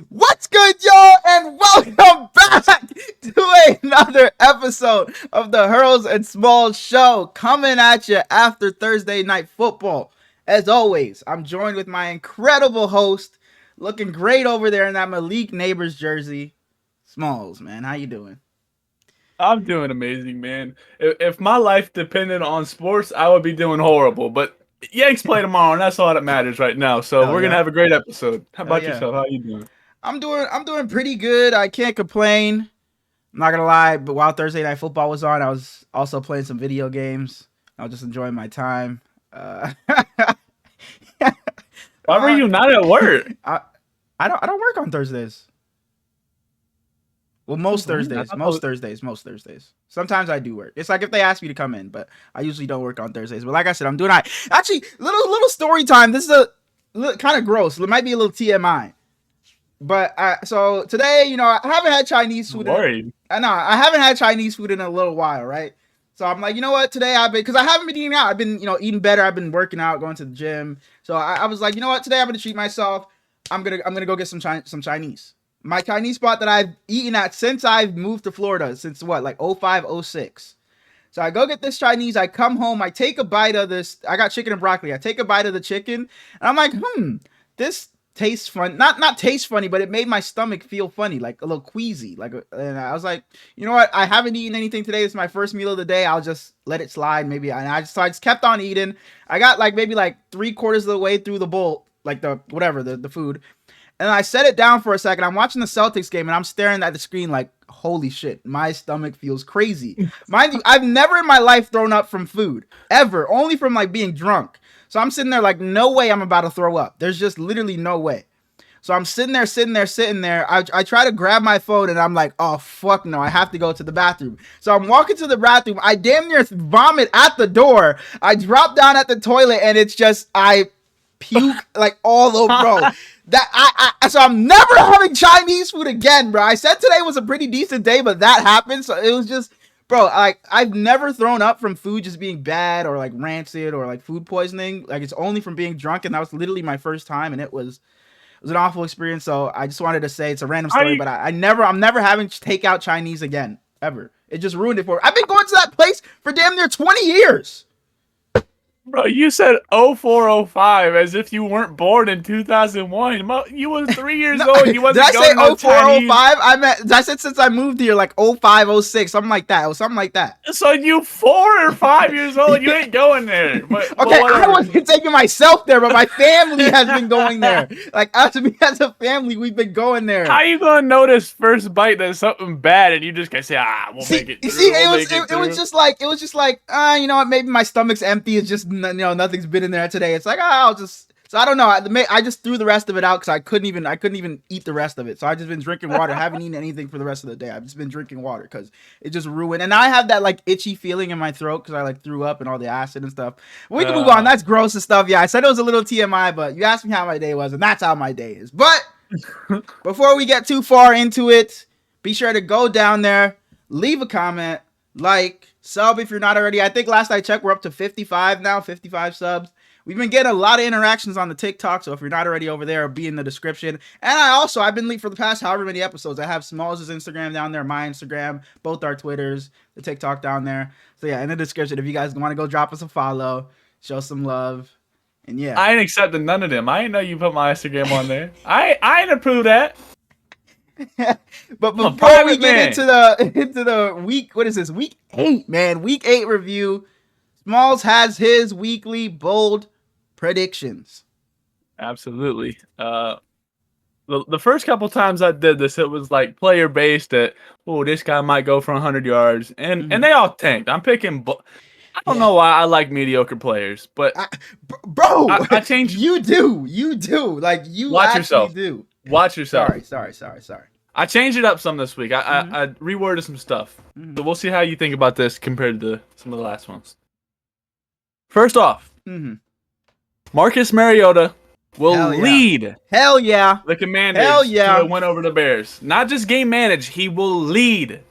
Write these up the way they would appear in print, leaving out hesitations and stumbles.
What's good, y'all, and welcome back to another episode of the Hurls and Smallz show, coming at you after Thursday night football. As always, I'm joined with my incredible host, looking great over there in that Malik Neighbors jersey, Smallz. Man, how you doing? I'm doing amazing, man. If my life depended on sports, I would be doing horrible. But Yanks play tomorrow, and that's all that matters right now. So Hell we're gonna yeah. have a great episode. How Hell about yeah. yourself? How you doing? I'm doing pretty good. I can't complain. I'm not gonna lie, but while Thursday night football was on, I was also playing some video games. I was just enjoying my time. Why were you not at work? I don't work on Thursdays. Well, most Thursdays. Sometimes I do work. It's like if they ask me to come in, but I usually don't work on Thursdays. But like I said, I'm doing all right. Actually, little story time. This is kind of gross. It might be a little TMI. But so today, I haven't had Chinese food. I haven't had Chinese food in a little while, right? So I'm like, you know what? Today because I haven't been eating out. I've been, eating better. I've been working out, going to the gym. So I was like, you know what? Today I'm gonna treat myself. I'm gonna go get some Chinese. My Chinese spot that I've eaten at since I've moved to Florida, since what, like 05, 06. So I go get this Chinese. I come home. I take a bite of this. I got chicken and broccoli. I take a bite of the chicken, and I'm like, this tastes fun. Not taste funny, but it made my stomach feel funny, like a little queasy. And I was like, you know what? I haven't eaten anything today. It's my first meal of the day. I'll just let it slide. Maybe. And I just kept on eating. I got maybe 3/4 of the way through the bowl, the food. And I set it down for a second. I'm watching the Celtics game, and I'm staring at the screen like, holy shit, my stomach feels crazy. Mind you, I've never in my life thrown up from food, ever, only from being drunk. So I'm sitting there like, no way I'm about to throw up. There's just literally no way. So I'm sitting there. I try to grab my phone, and I'm like, oh, fuck no, I have to go to the bathroom. So I'm walking to the bathroom. I damn near vomit at the door. I drop down at the toilet, and it's just, I puke all over, bro. So I'm never having Chinese food again, bro. I said today was a pretty decent day, but that happened. So it was just, bro, I've never thrown up from food just being bad or rancid or food poisoning. It's only from being drunk, and that was literally my first time, and it was an awful experience. So I just wanted to say it's a random story, but I'm never having takeout Chinese again, ever. It just ruined it for me. I've been going to that place for damn near 20 years. Bro, you said 0405 as if you weren't born in 2001. You was 3 years old. You wasn't did I say 0405? I said since I moved here 05, 06, something like that. So you 4 or 5 years old. You ain't going there. But I wasn't taking myself there, but my family has been going there. As a family, we've been going there. How you gonna notice first bite that's something bad and you just gonna say, we'll make it through. See, it was just like, you know what? Maybe my stomach's empty. It's just, nothing's been in there today. It's like, I'll just. So I don't know. I just threw the rest of it out because I couldn't even eat the rest of it. So I just been drinking water. Haven't eaten anything for the rest of the day. I've just been drinking water because it just ruined. And I have that itchy feeling in my throat because I threw up and all the acid and stuff. We can move on. That's gross and stuff. Yeah, I said it was a little TMI, but you asked me how my day was, and that's how my day is. But before we get too far into it, be sure to go down there, leave a comment, sub if you're not already. I think last I checked, we're up to 55 now, 55 subs. We've been getting a lot of interactions on the TikTok, so if you're not already over there, it'll be in the description. And I've been linked for the past however many episodes. I have Smallz' Instagram down there, my Instagram, both our Twitters, the TikTok down there. So yeah, in the description, if you guys want to go drop us a follow, show some love, and yeah. I ain't accepting none of them. I ain't know you put my Instagram on there. I ain't approve that. But before we get into the week, what is this? Week 8, man. Week 8 review. Smallz has his weekly bold predictions. Absolutely. The first couple times I did this, it was player based that, this guy might go for 100 yards, and they all tanked. I'm picking. I don't know why I like mediocre players, but I changed. You do. Watch yourself. Do. Watch yourself. Sorry. I changed it up some this week. I reworded some stuff. So we'll see how you think about this compared to some of the last ones. First off, Marcus Mariota will lead. Hell yeah. The Commanders to a win over the Bears. Not just game manage, he will lead.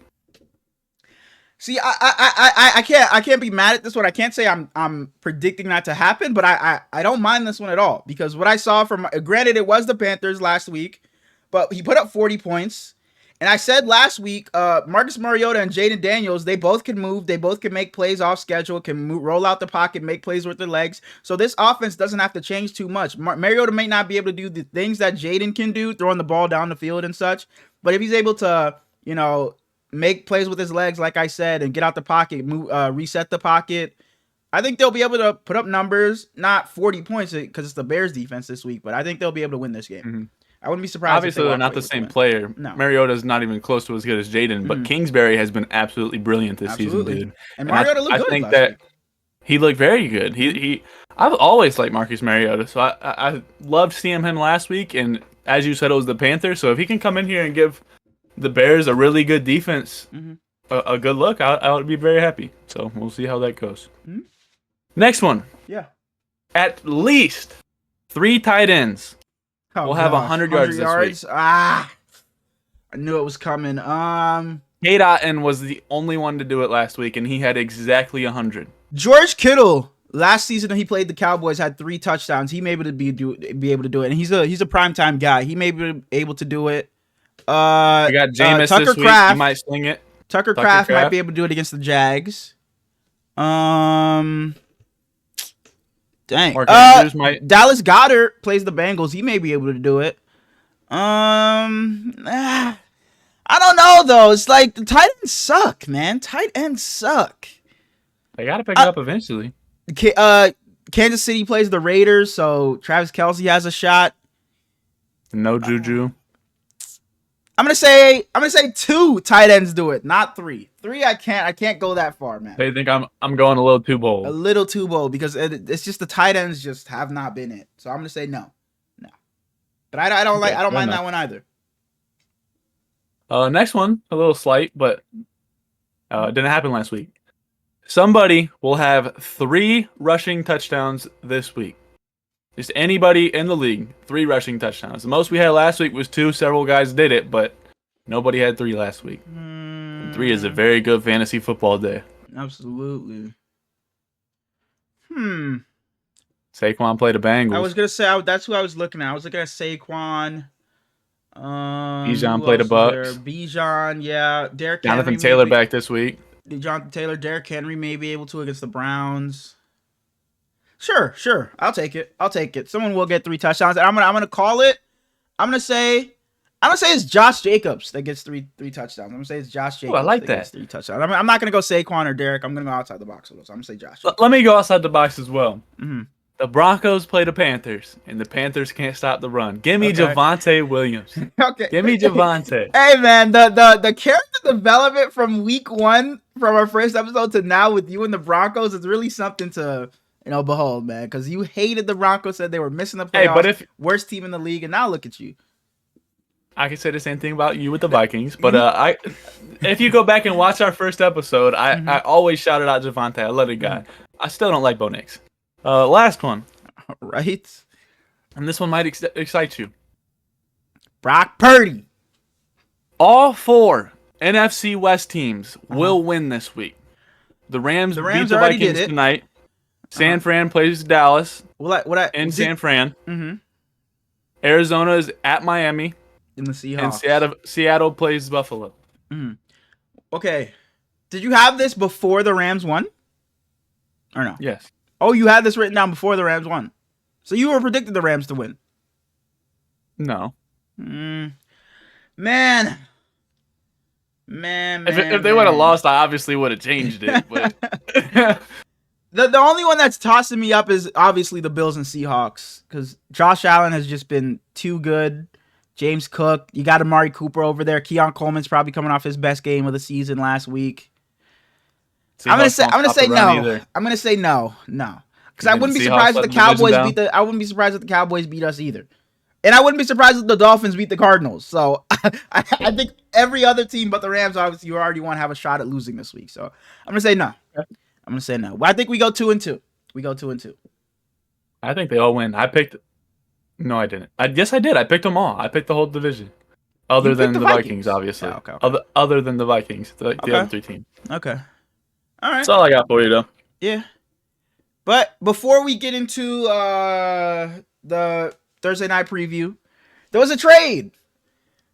See, I can't be mad at this one. I can't say I'm predicting that to happen, but I don't mind this one at all because what I saw from, granted it was the Panthers last week, but he put up 40 points. And I said last week, Marcus Mariota and Jaden Daniels, they both can move. They both can make plays off schedule, roll out the pocket, make plays with their legs. So this offense doesn't have to change too much. Mariota may not be able to do the things that Jaden can do, throwing the ball down the field and such. But if he's able to, make plays with his legs, like I said, and get out the pocket, reset the pocket, I think they'll be able to put up numbers, not 40 points because it's the Bears defense this week, but I think they'll be able to win this game. Mm-hmm. I wouldn't be surprised. Obviously, they're not the same player. No. Mariota's not even close to as good as Jaden, but Kingsbury has been absolutely brilliant this season, dude. And Mariota looked good. I think that he looked very good. I've always liked Marcus Mariota, so I loved seeing him last week. And as you said, it was the Panthers. So if he can come in here and give the Bears a really good defense, a good look, I would be very happy. So we'll see how that goes. Mm-hmm. Next one. Yeah. At least 3 tight ends. We'll have 100 yards this week. I knew it was coming. Kate Otten was the only one to do it last week, and he had exactly 100. George Kittle, last season he played the Cowboys, had 3 touchdowns. He may be able to do it, and he's a primetime guy. He may be able to do it. We got Jameis Tucker this week. Kraft, he might sling it. Tucker Kraft might be able to do it against the Jags. Dang. Dallas Goedert plays the Bengals. He may be able to do it. I don't know though. It's like the tight ends suck, man. Tight ends suck. They gotta pick it up eventually. Kansas City plays the Raiders, so Travis Kelce has a shot. No Juju. I'm gonna say 2 tight ends do it, not 3. 3 I can't go that far, man. They think I'm going a little too bold. A little too bold because it's just the tight ends just have not been it. So I'm gonna say no. But I don't mind that one either. Next one, a little slight, but it didn't happen last week. Somebody will have 3 rushing touchdowns this week. Just anybody in the league, 3 rushing touchdowns. The most we had last week was 2. Several guys did it, but nobody had 3 last week. 3 is a very good fantasy football day. Absolutely. Saquon played the Bengals. I was gonna say that's who I was looking at. I was looking at Saquon. Bijan played the Bucks. Bijan, yeah. Derrick Jonathan Taylor back this week. Jonathan Taylor, Derrick Henry may be able to against the Browns. Sure. I'll take it. Someone will get 3 touchdowns. And I'm gonna call it. I'm gonna say it's Josh Jacobs that gets 3 touchdowns. I'm gonna say it's Josh Jacobs. I like that. Gets 3 touchdowns. I'm not gonna go Saquon or Derrick. I'm gonna go outside the box. So I'm gonna say Josh. Let me go outside the box as well. Mm-hmm. The Broncos play the Panthers, and the Panthers can't stop the run. Give me Javonte Williams. Okay. Give me Javonte. Hey, man, the character development from week 1, from our first episode to now with you and the Broncos is really something to, behold, man. Because you hated the Broncos, said they were missing the playoffs, but worst team in the league, and now look at you. I can say the same thing about you with the Vikings, but if you go back and watch our first episode, I always shouted out Javonte. I love the guy. I still don't like Bo Nix. Last one. Right. And this one might excite you. Brock Purdy. All 4 NFC West teams will win this week. The Rams beat the Vikings tonight. San Fran plays Dallas San Fran. Mm-hmm. Arizona is at Miami. In the Seahawks. And Seattle plays Buffalo. Mm-hmm. Okay. Did you have this before the Rams won? Or no? Yes. Oh, you had this written down before the Rams won. So you were predicting the Rams to win. No. Man. If they would have lost, I obviously would have changed it. But the only one that's tossing me up is obviously the Bills and Seahawks. Because Josh Allen has just been too good. James Cook. You got Amari Cooper over there. Keon Coleman's probably coming off his best game of the season last week. I'm gonna say no. I'm gonna say no. Because I wouldn't be surprised if the Cowboys I wouldn't be surprised if the Cowboys beat us either. And I wouldn't be surprised if the Dolphins beat the Cardinals. So I think every other team but the Rams, obviously, you already want to have a shot at losing this week. So I'm gonna say no. I think we go 2-2. I think they all win. No, I didn't. Yes, I did. I picked them all. I picked the whole division. Other than the Vikings, obviously. Oh, okay. Other than the Vikings, the other 3 teams. Okay. All right. That's all I got for you, though. Yeah. But before we get into the Thursday night preview, there was a trade.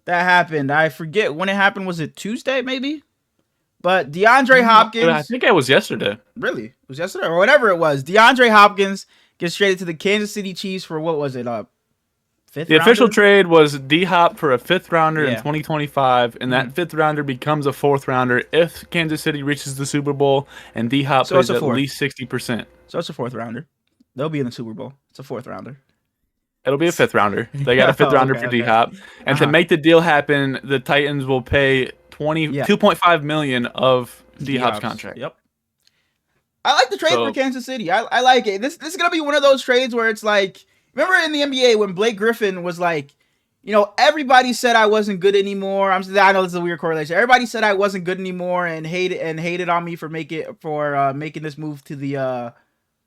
that happened. I forget when it happened. Was it Tuesday, maybe? But DeAndre Hopkins. I think it was yesterday. Really? It was yesterday or whatever it was. DeAndre Hopkins gets traded to the Kansas City Chiefs for what was it? Fifth The rounder? official trade was D-Hop for a 5th rounder in Yeah. 2025, and that 5th rounder becomes a 4th rounder if Kansas City reaches the Super Bowl and D-Hop So it's plays a at 4th. least 60%. So it's a 4th rounder. They'll be in the Super Bowl. It's a 4th rounder. It'll be a 5th rounder. They got a 5th rounder for D-Hop. And to make the deal happen, the Titans will pay $2.5 million of D-Hop's contract. Yep. I like the trade for Kansas City. I like it. This is going to be one of those trades where it's like, remember in the NBA when Blake Griffin was like, everybody said I wasn't good anymore. I know this is a weird correlation. Everybody said I wasn't good anymore and hated on me for making this move to the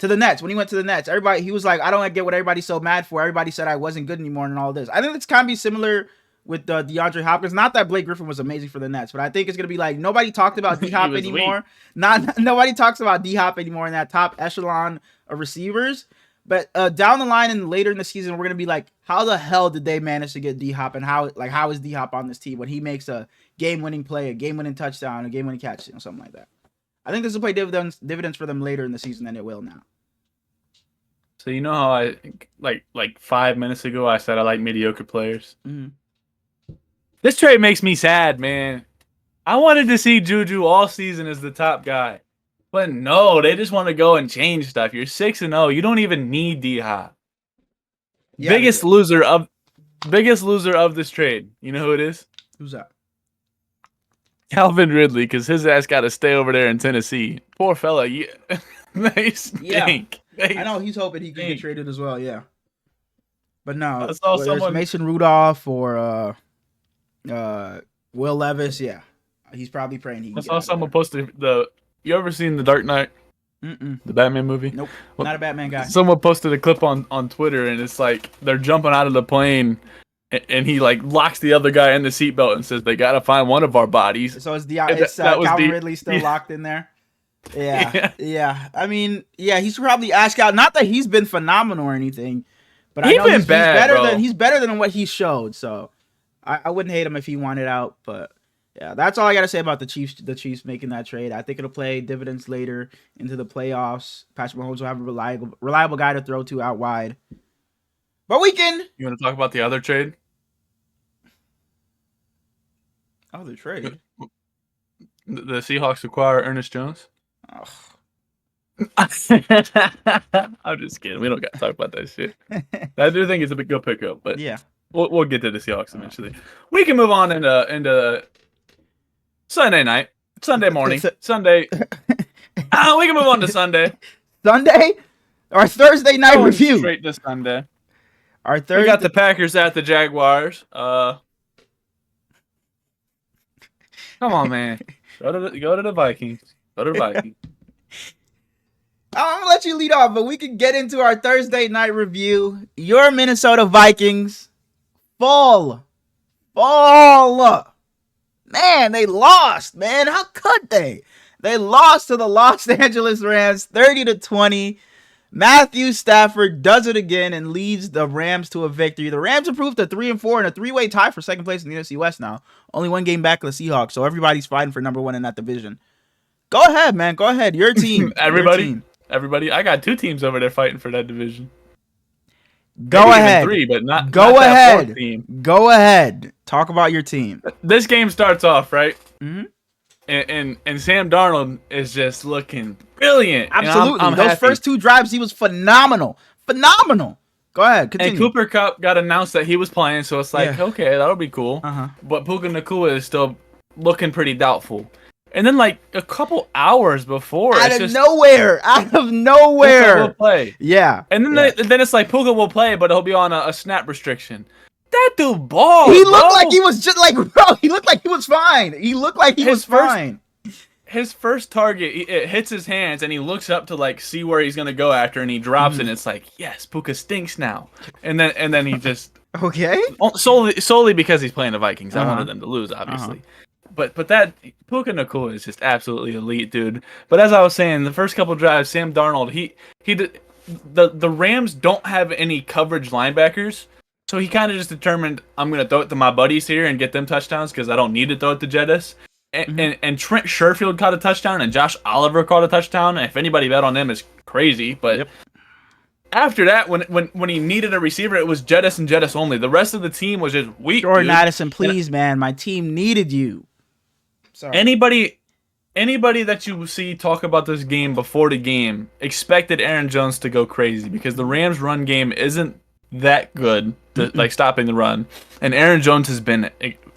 Nets. When he went to the Nets, he was like, I don't get what everybody's so mad for. Everybody said I wasn't good anymore and all this. I think it's kind of be similar with DeAndre Hopkins. Not that Blake Griffin was amazing for the Nets, but I think it's gonna be like nobody talked about D-Hop anymore. Nobody talks about D-Hop anymore in that top echelon of receivers. But down the line and later in the season, we're gonna be like, how the hell did they manage to get D-Hop, and how is D-Hop on this team when he makes a game-winning play, a game-winning touchdown, a game-winning catch, something like that. I think this will pay dividends for them later in the season than it will now. So you know how I like 5 minutes ago I said I like mediocre players. Mm-hmm. This trade makes me sad, man. I wanted to see Juju all season as the top guy. But no, they just want to go and change stuff. You're 6-0. You don't even need D-Hop. Yeah, biggest loser of this trade. You know who it is? Who's that? Calvin Ridley, because his ass got to stay over there in Tennessee. Poor fella. They stink. I know he's hoping he can get traded as well. Yeah. But no, someone... Mason Rudolph or Will Levis. Yeah, he's probably praying he can. I saw someone posted You ever seen The Dark Knight? Mm-mm. The Batman movie? Nope. Not a Batman guy. Someone posted a clip on Twitter, and it's like they're jumping out of the plane, and he like locks the other guy in the seatbelt and says, "They gotta find one of our bodies." So it's Calvin Ridley still locked in there. Yeah. I mean, he's probably asked out. Not that he's been phenomenal or anything, but I know he's better than what he showed. So I wouldn't hate him if he wanted out, but. Yeah, that's all I got to say about the Chiefs. The Chiefs making that trade. I think it'll play dividends later into the playoffs. Patrick Mahomes will have a reliable guy to throw to out wide. But we can. You want to talk about the other trade? Other trade. The Seahawks acquire Ernest Jones. I'm just kidding. We don't got to talk about that shit. I do think it's a good pickup, but yeah, we'll get to the Seahawks eventually. We can move on into Sunday night, Sunday morning, Sunday. We can move on to Sunday. Sunday? Our Thursday night review. Straight to Sunday. Our Thursday. We got the Packers at the Jaguars. Come on, man. Go to the Vikings. Go to the Vikings. I'm going to let you lead off, but we can get into our Thursday night review. Your Minnesota Vikings fall. Man, they lost, man. How could they? They lost to the Los Angeles Rams 30-20. Matthew Stafford does it again and leads the Rams to a victory. The Rams improved to 3-4 in a three-way tie for second place in the NFC West now. Only one game back of the Seahawks, so everybody's fighting for number one in that division. Go ahead, man. Go ahead. Your team. Everybody. I got two teams over there fighting for that division. Go ahead. Three, but not ahead. That team. Go ahead. Talk about your team. This game starts off, right? Mm-hmm. And Sam Darnold is just looking brilliant. Absolutely. I'm Those first two drives, he was phenomenal. Go ahead. Continue. And Cooper Kupp got announced that he was playing, so it's like, okay, that'll be cool. Uh-huh. But Puka Nacua is still looking pretty doubtful. And then, like, a couple hours before, out of nowhere, Puka will play. Yeah. And then then it's like Puka will play, but he'll be on a snap restriction. That dude balled. He looked like he was just like, bro. He looked like he was fine. His first target, it hits his hands, and he looks up to like see where he's gonna go after, and he drops it. And it's like, yes, Puka stinks now. And then he just okay. Solely because he's playing the Vikings. I wanted them to lose, obviously. But that Puka Nacua is just absolutely elite, dude. But as I was saying, the first couple drives, Sam Darnold, the Rams don't have any coverage linebackers, So he kind of just determined, I'm going to throw it to my buddies here and get them touchdowns because I don't need to throw it to Jettis. And Trent Sherfield caught a touchdown and Josh Oliver caught a touchdown. And if anybody bet on them, it's crazy. But after that, when he needed a receiver, it was Jettis and Jettis only. The rest of the team was just weak. Jordan Addison, please, man. My team needed you. Sorry. Anybody that you see talk about this game before the game expected Aaron Jones to go crazy because the Rams' run game isn't that good, like stopping the run. And Aaron Jones has been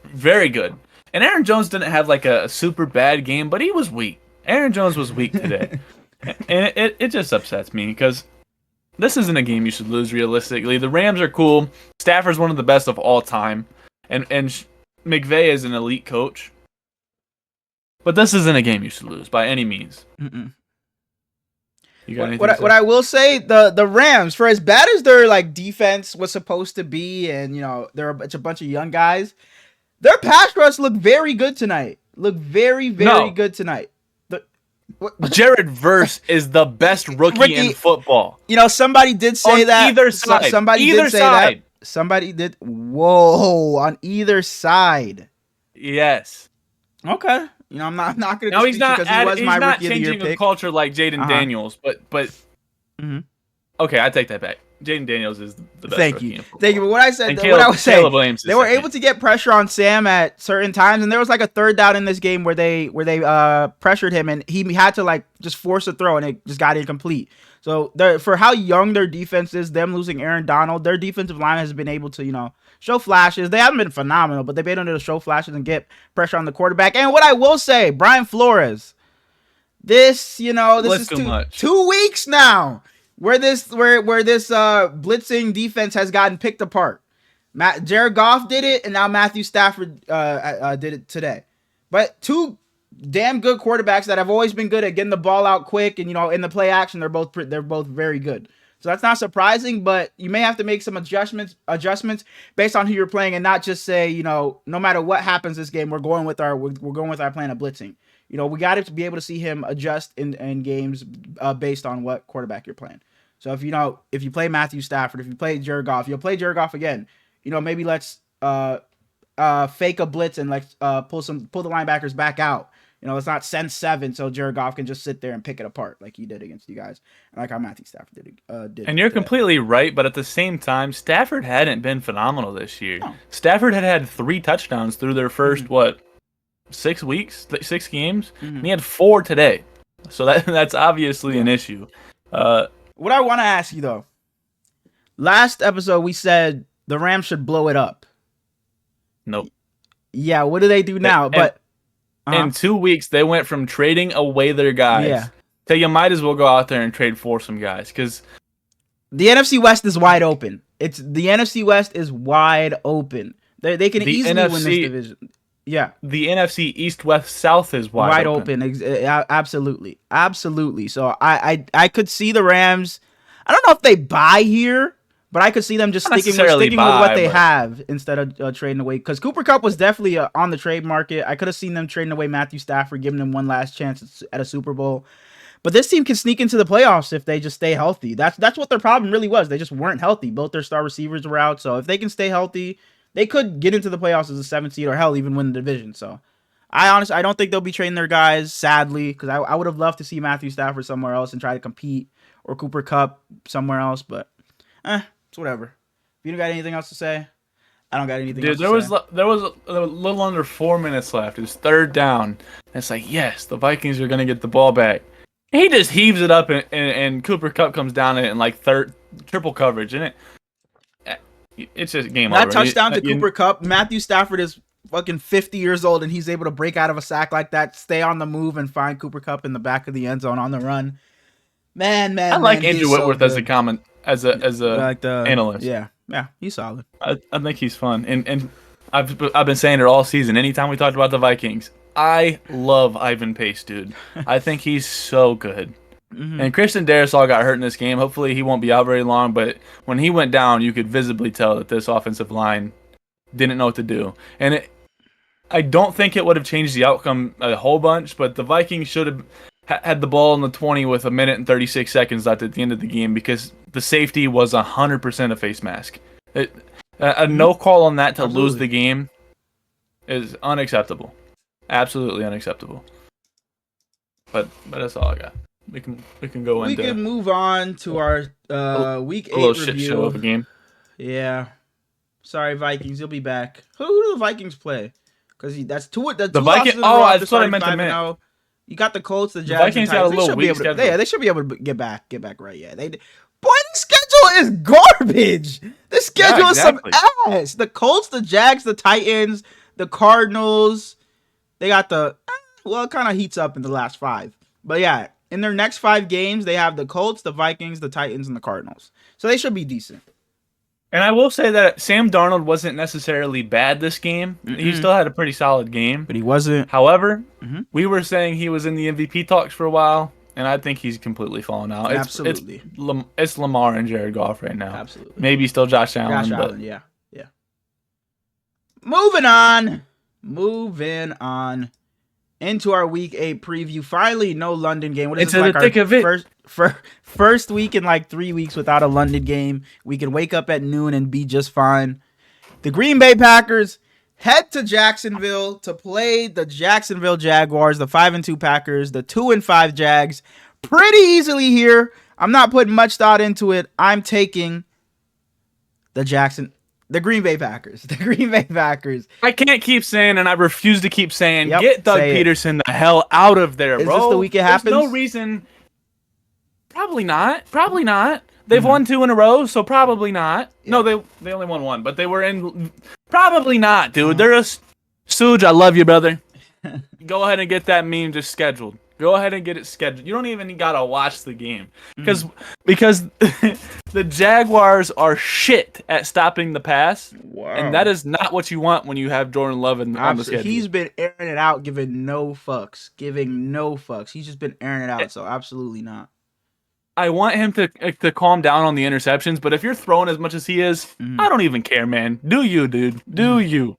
very good. And Aaron Jones didn't have like a super bad game, but he was weak. Aaron Jones was weak today. And it just upsets me because this isn't a game you should lose realistically. The Rams are cool. Stafford's one of the best of all time. And McVay is an elite coach. But this isn't a game you should lose by any means. You got anything to say? What I will say, the Rams, for as bad as their like defense was supposed to be, and it's a bunch of young guys, their pass rush looked very good tonight. Very good tonight. Jared Verse is the best rookie in football. Somebody did say on that. Either side. Somebody did say that. Somebody did. Whoa, on either side. Yes. Okay. I'm not going to. No, he's not. He's not changing a pick. culture like Jaden Daniels, but. Okay, I take that back. Jaden Daniels is the best. Thank you. But what I said, what I was saying, they were able to get pressure on Sam at certain times, and there was like a third down in this game where they pressured him, and he had to like just force a throw, and it just got incomplete. So for how young their defense is, them losing Aaron Donald, their defensive line has been able to show flashes. They haven't been phenomenal, but they've been able to show flashes and get pressure on the quarterback. And what I will say, Brian Flores, this is 2 weeks now where this blitzing defense has gotten picked apart. Jared Goff did it, and now Matthew Stafford did it today. But two damn good quarterbacks that have always been good at getting the ball out quick, and in the play action, they're both very good. So that's not surprising, but you may have to make some adjustments based on who you're playing, and not just say, no matter what happens this game, we're going with our plan of blitzing. We got to be able to see him adjust in games based on what quarterback you're playing. So if you play Matthew Stafford, if you play Jared Goff, you'll play Jared Goff again. Maybe let's fake a blitz and let's pull the linebackers back out. Let's not send 7 so Jared Goff can just sit there and pick it apart like he did against you guys, and like how Matthew Stafford did. And you're completely right, but at the same time, Stafford hadn't been phenomenal this year. No. Stafford had 3 touchdowns through their first 6 weeks, 6 games, and he had 4 today. So that's obviously an issue. What I want to ask you though, last episode we said the Rams should blow it up. Nope. Yeah, what do they do now? In 2 weeks, they went from trading away their guys to you might as well go out there and trade for some guys because the NFC West is wide open. The NFC West is wide open. They can easily win this division. Yeah, the NFC East, West, South is wide open. Absolutely. So I could see the Rams. I don't know if they buy here, but I could see them just sticking with what they have instead of trading away. Because Cooper Kupp was definitely on the trade market. I could have seen them trading away Matthew Stafford, giving them one last chance at a Super Bowl. But this team can sneak into the playoffs if they just stay healthy. That's what their problem really was. They just weren't healthy. Both their star receivers were out. So if they can stay healthy, they could get into the playoffs as a 7th seed or hell even win the division. So I don't think they'll be trading their guys, sadly, because I would have loved to see Matthew Stafford somewhere else and try to compete, or Cooper Kupp somewhere else. But it's whatever. If you don't got anything else to say, I don't got anything else to say. There was a little under 4 minutes left. It's 3rd down. It's like, yes, the Vikings are going to get the ball back. He just heaves it up, and Cooper Kupp comes down in like triple coverage, and it's just game over. That touchdown to Cooper Kupp, Matthew Stafford is fucking 50 years old, and he's able to break out of a sack like that, stay on the move, and find Cooper Kupp in the back of the end zone on the run. Man, I like Andrew Whitworth as a analyst. Yeah, he's solid. I think he's fun, and I've been saying it all season. Anytime we talked about the Vikings, I love Ivan Pace, dude. I think he's so good. Mm-hmm. And Christian Darrisaw got hurt in this game. Hopefully he won't be out very long, but when he went down, you could visibly tell that this offensive line didn't know what to do. And I don't think it would have changed the outcome a whole bunch, but the Vikings should have had the ball in the 20 with 1 minute and 36 seconds left at the end of the game because the safety was 100% a face mask. A no call on that to lose Absolutely. the game is unacceptable. Absolutely unacceptable. But that's all I got. We can go We into can move on to our week a little 8 shit review. show of a game. Yeah. Sorry, Vikings. You'll be back. Who do the Vikings play? Because that's two losses in a row after that's what I starting meant to 5-0. You got the Colts, the The Jags, and Vikings got a Titans. They little should be weak able to. schedule. Yeah, they should be able to get back right. Yeah, they. Boy, the schedule is garbage. The schedule is some ass. The Colts, the Jags, the Titans, the Cardinals. They got the. Well, it kind of heats up in the last 5. But yeah, in their next 5 games, they have the Colts, the Vikings, the Titans, and the Cardinals. So they should be decent. And I will say that Sam Darnold wasn't necessarily bad this game. He still had a pretty solid game. But he wasn't. However, we were saying he was in the MVP talks for a while, and I think he's completely fallen out. Absolutely. It's Lamar and Jared Goff right now. Absolutely. Maybe still Josh Allen. Allen, yeah. Moving on into our week 8 preview. Finally, no London game. What is Into this, the thick of it. First week in like 3 weeks without a London game. We can wake up at noon and be just fine. The Green Bay Packers head to Jacksonville to play the Jacksonville Jaguars, the 5-2 Packers, the 2-5 Jags. Pretty easily here. I'm not putting much thought into it. I'm taking the Green Bay Packers. The Green Bay Packers. I can't keep saying, and I refuse to keep saying, Yep, get Doug Peterson the hell out of there, bro. Is this the week it happens? There's no reason. Probably not. They've won 2 in a row, so probably not. Yeah. No, they only won 1, but they were in. Probably not, dude. They're a Suge. I love you, brother. Go ahead and get that meme just scheduled. Go ahead and get it scheduled. You don't even gotta watch the game because the Jaguars are shit at stopping the pass, and that is not what you want when you have Jordan Love on the schedule. He's been airing it out, giving no fucks. He's just been airing it out, so absolutely not. I want him to calm down on the interceptions, but if you're throwing as much as he is, I don't even care, man. Do you, dude? Do you?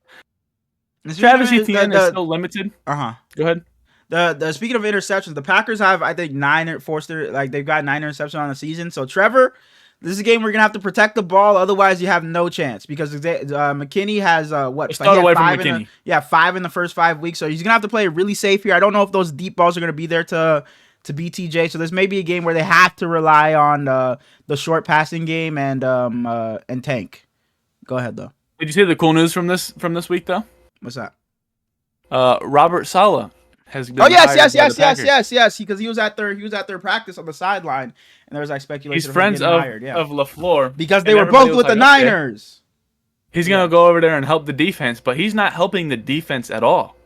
Travis Etienne is still limited. Go ahead. The speaking of interceptions, the Packers have, I think, they've got 9 interceptions on the season. So Trevor, this is a game we're gonna have to protect the ball, otherwise you have no chance because McKinney has what? Start away from McKinney. 5 in the first 5 weeks, so he's gonna have to play really safe here. I don't know if those deep balls are gonna be there to BTJ. So this may be a game where they have to rely on the short passing game and Tank. Go ahead though. Did you see the cool news from this week though? What's that? Robert Saleh has been yes, because he was at their practice on the sideline, and there was like speculation. He's friends of LaFleur because they were both with the Niners. He's gonna go over there and help the defense, but he's not helping the defense at all.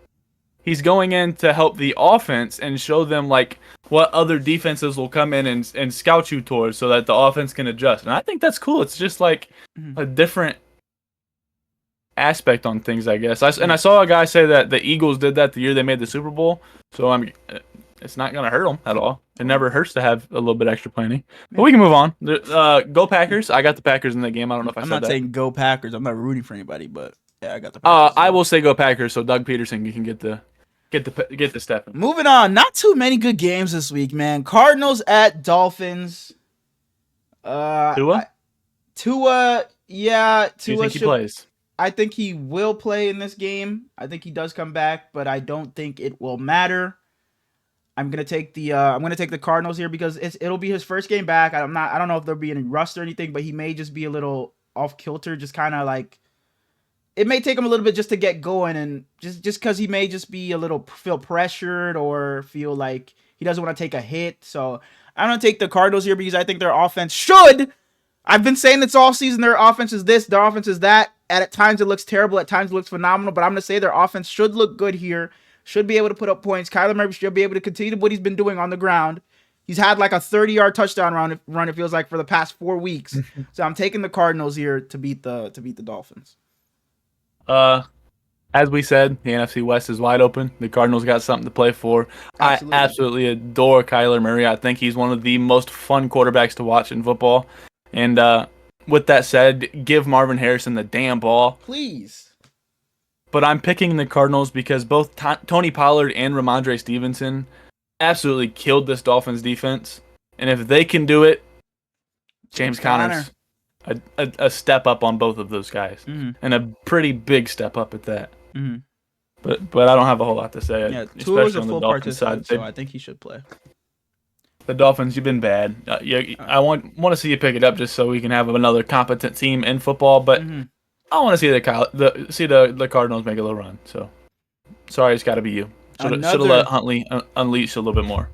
He's going in to help the offense and show them like what other defenses will come in and scout you towards, so that the offense can adjust. And I think that's cool. It's just like a different aspect on things, I guess. I saw a guy say that the Eagles did that the year they made the Super Bowl, so it's not gonna hurt them at all. It never hurts to have a little bit extra planning. But we can move on. Go Packers! I got the Packers in the game. I don't know if I'm not saying go Packers. I'm not rooting for anybody, but yeah, I got the Packers. I will say go Packers, so Doug Peterson can get the step in. Moving on, not too many good games this week, man. Cardinals at Dolphins. Tua, yeah. Do you think he plays? I think he will play in this game. I think he does come back, but I don't think it will matter. I'm gonna take the Cardinals here because it'll be his first game back. I don't know if there'll be any rust or anything, but he may just be a little off kilter, just kind of like it may take him a little bit just to get going, and just because he may just be a little feel pressured or feel like he doesn't want to take a hit. So I'm gonna take the Cardinals here because I think their offense should. I've been saying this all season. Their offense is this, their offense is that. At times it looks terrible, at times it looks phenomenal, but I'm going to say their offense should look good here, should be able to put up points. Kyler Murray should be able to continue what he's been doing on the ground. He's had like a 30-yard touchdown run, it feels like, for the past 4 weeks. So I'm taking the Cardinals here to beat the Dolphins. As we said, the NFC West is wide open. The Cardinals got something to play for. Absolutely. I absolutely adore Kyler Murray. I think he's one of the most fun quarterbacks to watch in football. And with that said, give Marvin Harrison the damn ball. Please. But I'm picking the Cardinals because both Tony Pollard and Ramondre Stevenson absolutely killed this Dolphins defense. And if they can do it, James Conner's a step up on both of those guys, and a pretty big step up at that. Mm-hmm. But I don't have a whole lot to say, Yeah, Tua is especially a on the full Dolphins participant, side. so I think he should play. The Dolphins, you've been bad. I want to see you pick it up just so we can have another competent team in football. But I want to see the Cardinals make a little run. So sorry, it's got to be you. Should have let Huntley unleash a little bit more.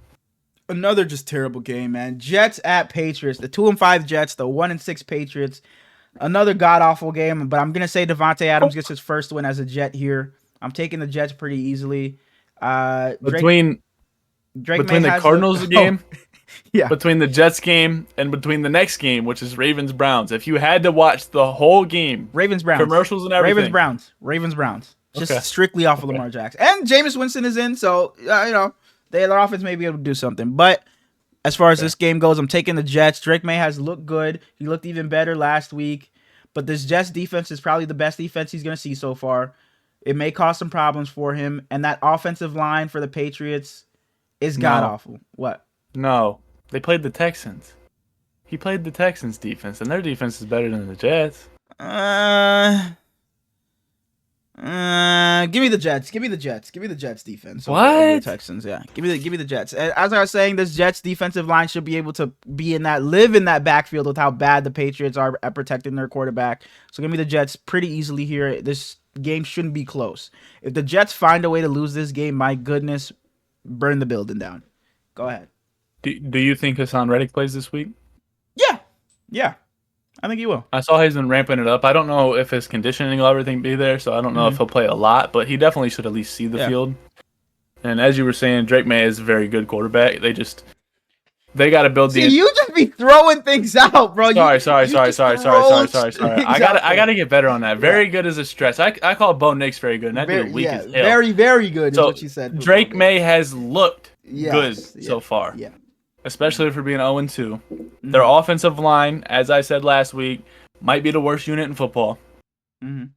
Another just terrible game, man. Jets at Patriots. The 2-5 Jets, the 1-6 Patriots. Another god awful game, but I'm gonna say Devontae Adams gets his first win as a Jet here. I'm taking the Jets pretty easily. Between the Cardinals game, yeah, between the Jets game, and between the next game, which is Ravens Browns. If you had to watch the whole game, Ravens Browns, commercials and everything, Ravens Browns, just strictly off of Lamar Jackson. And Jameis Winston is in, so their offense may be able to do something. But as far as this game goes, I'm taking the Jets. Drake May has looked good. He looked even better last week. But this Jets defense is probably the best defense he's going to see so far. It may cause some problems for him. And that offensive line for the Patriots is god-awful. What? No. They played the Texans. He played the Texans defense, and their defense is better than the Jets. Give me the Jets. Give me the Jets. Give me the Jets defense. What? The Texans, yeah. Give me the Jets. As I was saying, this Jets defensive line should be able to live in that backfield with how bad the Patriots are at protecting their quarterback. So give me the Jets pretty easily here. This game shouldn't be close. If the Jets find a way to lose this game, my goodness, burn the building down. Go ahead. Do you think Hassan Reddick plays this week? Yeah. I think he will. I saw he's been ramping it up. I don't know if his conditioning will everything be there, so I don't know if he'll play a lot, but he definitely should at least see the field. And as you were saying, Drake May is a very good quarterback. They got to build the. You just be throwing things out, bro. Sorry. I gotta get better on that. Very good is a stretch. I call Bo Nix very good, and that dude weak as hell. Very, very good. So is what you said. Drake May has looked good so far. Yeah. Especially for being 0-2. Their offensive line, as I said last week, might be the worst unit in football. And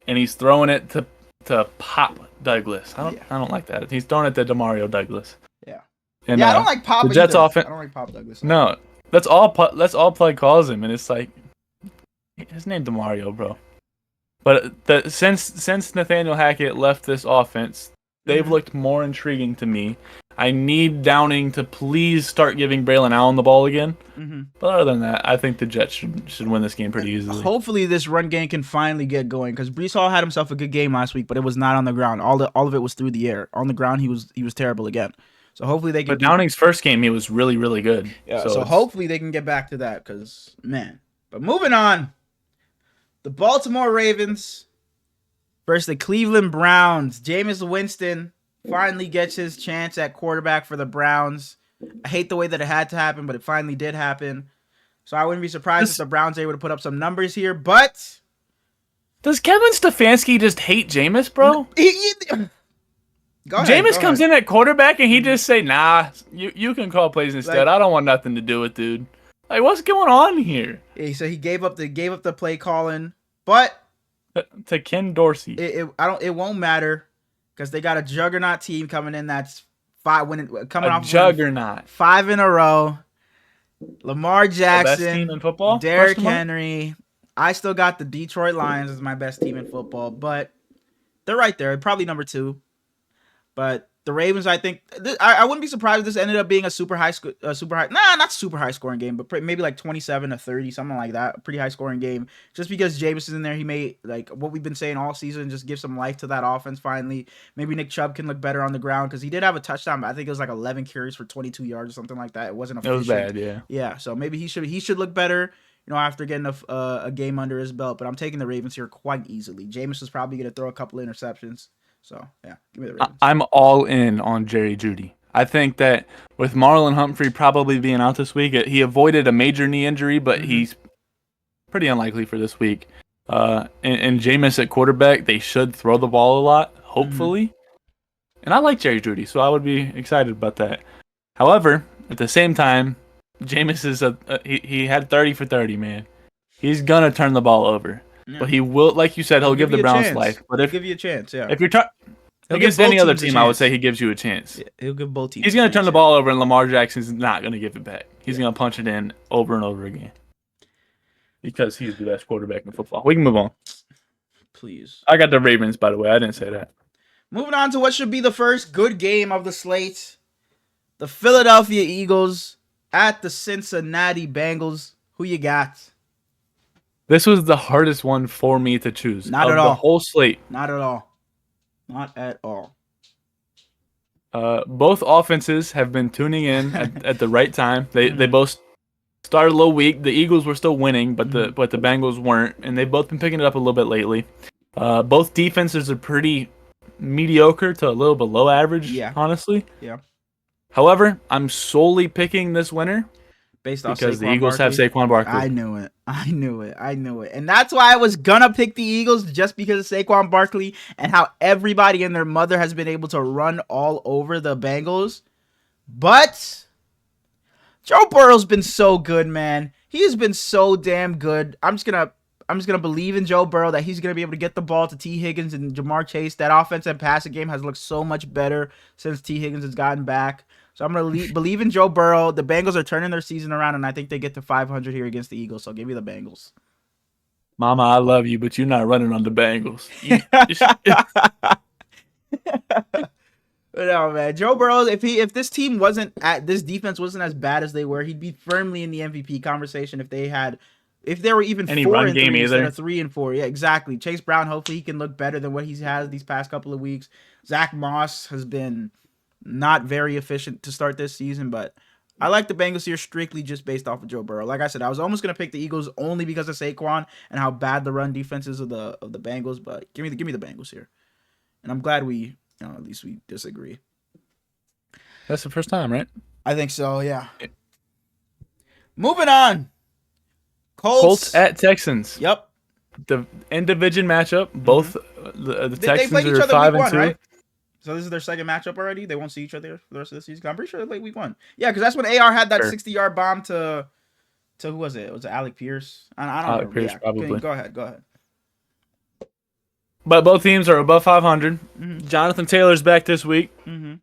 he's throwing it to Pop Douglas. I don't like that. He's throwing it to Demario Douglas. Yeah. And, I don't like Pop. The Jets offense. I don't like Pop Douglas. No, that's all Play calls him, and it's like his name Demario, bro. But since Nathaniel Hackett left this offense, they've looked more intriguing to me. I need Downing to please start giving Braylon Allen the ball again. But other than that, I think the Jets should win this game pretty easily. Hopefully this run game can finally get going, because Breece Hall had himself a good game last week, but it was not on the ground. All of it was through the air. On the ground, he was terrible again. So hopefully they can. But Downing's first game, he was really, really good. Yeah. So hopefully they can get back to that, because man. But moving on, the Baltimore Ravens versus the Cleveland Browns. Jameis Winston finally gets his chance at quarterback for the Browns. I hate the way that it had to happen, but it finally did happen. So I wouldn't be surprised if the Browns are able to put up some numbers here, but... Does Kevin Stefanski just hate Jameis, bro? Jameis comes in at quarterback and he just say, nah, you can call plays instead. I don't want nothing to do with dude. Like, what's going on here? Yeah, so he gave up the play calling, but... To Ken Dorsey. It won't matter. Because they got a juggernaut team coming in that's coming off juggernaut 5 in a row. Lamar Jackson, the best team in football. Derrick Henry. I still got the Detroit Lions as my best team in football, but they're right there, probably number 2. But the Ravens, I think, I wouldn't be surprised if this ended up being a not super high scoring game, but maybe like 27-30, something like that. A pretty high scoring game. Just because Jameis is in there, he may, like what we've been saying all season, just give some life to that offense finally. Maybe Nick Chubb can look better on the ground, because he did have a touchdown, but I think it was like 11 carries for 22 yards or something like that. It wasn't efficient. It was bad, yeah. Yeah, so maybe he should look better, after getting a game under his belt. But I'm taking the Ravens here quite easily. Jameis is probably going to throw a couple interceptions. So, yeah, give me the Ravens. I'm all in on Jerry Jeudy. I think that with Marlon Humphrey probably being out this week, he avoided a major knee injury, but he's pretty unlikely for this week. And Jameis at quarterback, they should throw the ball a lot, hopefully. And I like Jerry Jeudy, so I would be excited about that. However, at the same time, Jameis is he had 30 for 30, man. He's gonna turn the ball over. Yeah. But he will, like you said, he'll give the Browns life. But he'll give you a chance, yeah. If you're against any other team, I would say he gives you a chance. Yeah, he'll give both teams. He's going to turn the ball over, and Lamar Jackson's not going to give it back. He's going to punch it in over and over again. because he's the best quarterback in football. We can move on. Please. I got the Ravens, by the way. I didn't say that. Moving on to what should be the first good game of the slate. The Philadelphia Eagles at the Cincinnati Bengals. Who you got? This was the hardest one for me to choose. Not at all. The whole slate. Not at all. Not at all. Both offenses have been tuning in at the right time. They both started a little weak. The Eagles were still winning, but the Bengals weren't, and they've both been picking it up a little bit lately. Both defenses are pretty mediocre to a little below average, honestly. Yeah. However, I'm solely picking this winner based off because Saquon the Eagles Barkley. have Saquon Barkley. I knew it. And that's why I was gonna pick the Eagles, just because of Saquon Barkley and how everybody and their mother has been able to run all over the Bengals. But Joe Burrow's been so good, man. He has been so damn good. I'm just gonna believe in Joe Burrow that he's gonna be able to get the ball to T. Higgins and Jamar Chase. That offensive passing game has looked so much better since T. Higgins has gotten back. So I'm going to believe in Joe Burrow. The Bengals are turning their season around, and I think they get to 500 here against the Eagles. So I'll give you the Bengals. Mama, I love you, but you're not running on the Bengals. No, man. Joe Burrow, if this team wasn't this defense wasn't as bad as they were, he'd be firmly in the MVP conversation if they were even any 4-3 instead either. of 3-4. Yeah, exactly. Chase Brown, hopefully he can look better than what he's had these past couple of weeks. Zach Moss has been not very efficient to start this season, but I like the Bengals here strictly just based off of Joe Burrow. Like I said, I was almost going to pick the Eagles only because of Saquon and how bad the run defense is of the Bengals, but give me the Bengals here. And I'm glad at least we disagree. That's the first time, right? I think so, yeah. Moving on. Colts at Texans. Yep. The end division matchup. Both the Texans played each are other 5-2. Right? So this is their second matchup already. They won't see each other for the rest of the season. I'm pretty sure they played week 1. Yeah, because that's when AR had that 60-yard bomb to who was it? Was it Alec Pierce? I don't know. Alec Pierce, probably. Go ahead. But both teams are above 500. Mm-hmm. Jonathan Taylor's back this week. Mm-hmm.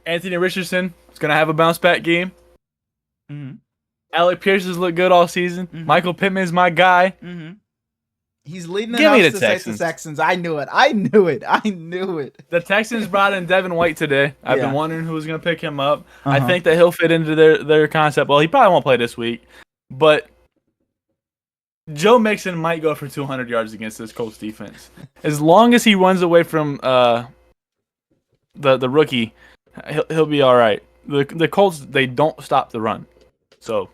Anthony Richardson is going to have a bounce back game. Mm-hmm. Alec Pierce has looked good all season. Mm-hmm. Michael Pittman's my guy. Mm-hmm. He's leading the Texans. I knew it. The Texans brought in Devin White today. I've been wondering who was going to pick him up. I think that he'll fit into their concept. Well, he probably won't play this week, but Joe Mixon might go for 200 yards against this Colts defense. As long as he runs away from the rookie, he'll be all right. The Colts, they don't stop the run. So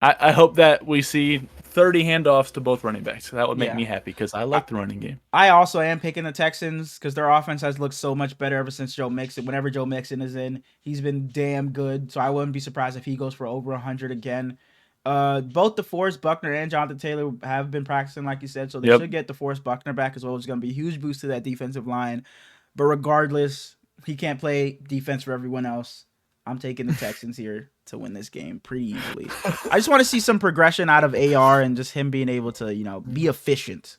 I hope that we see 30 handoffs to both running backs. That would make me happy because I like the running game. I also am picking the Texans because their offense has looked so much better ever since Joe Mixon. Whenever Joe Mixon is in, he's been damn good. So I wouldn't be surprised if he goes for over 100 again. Both DeForest Buckner and Jonathan Taylor have been practicing, like you said, so they should get DeForest Buckner back as well. It's going to be a huge boost to that defensive line. But regardless, he can't play defense for everyone else. I'm taking the Texans here to win this game pretty easily. I just want to see some progression out of AR and just him being able to, be efficient.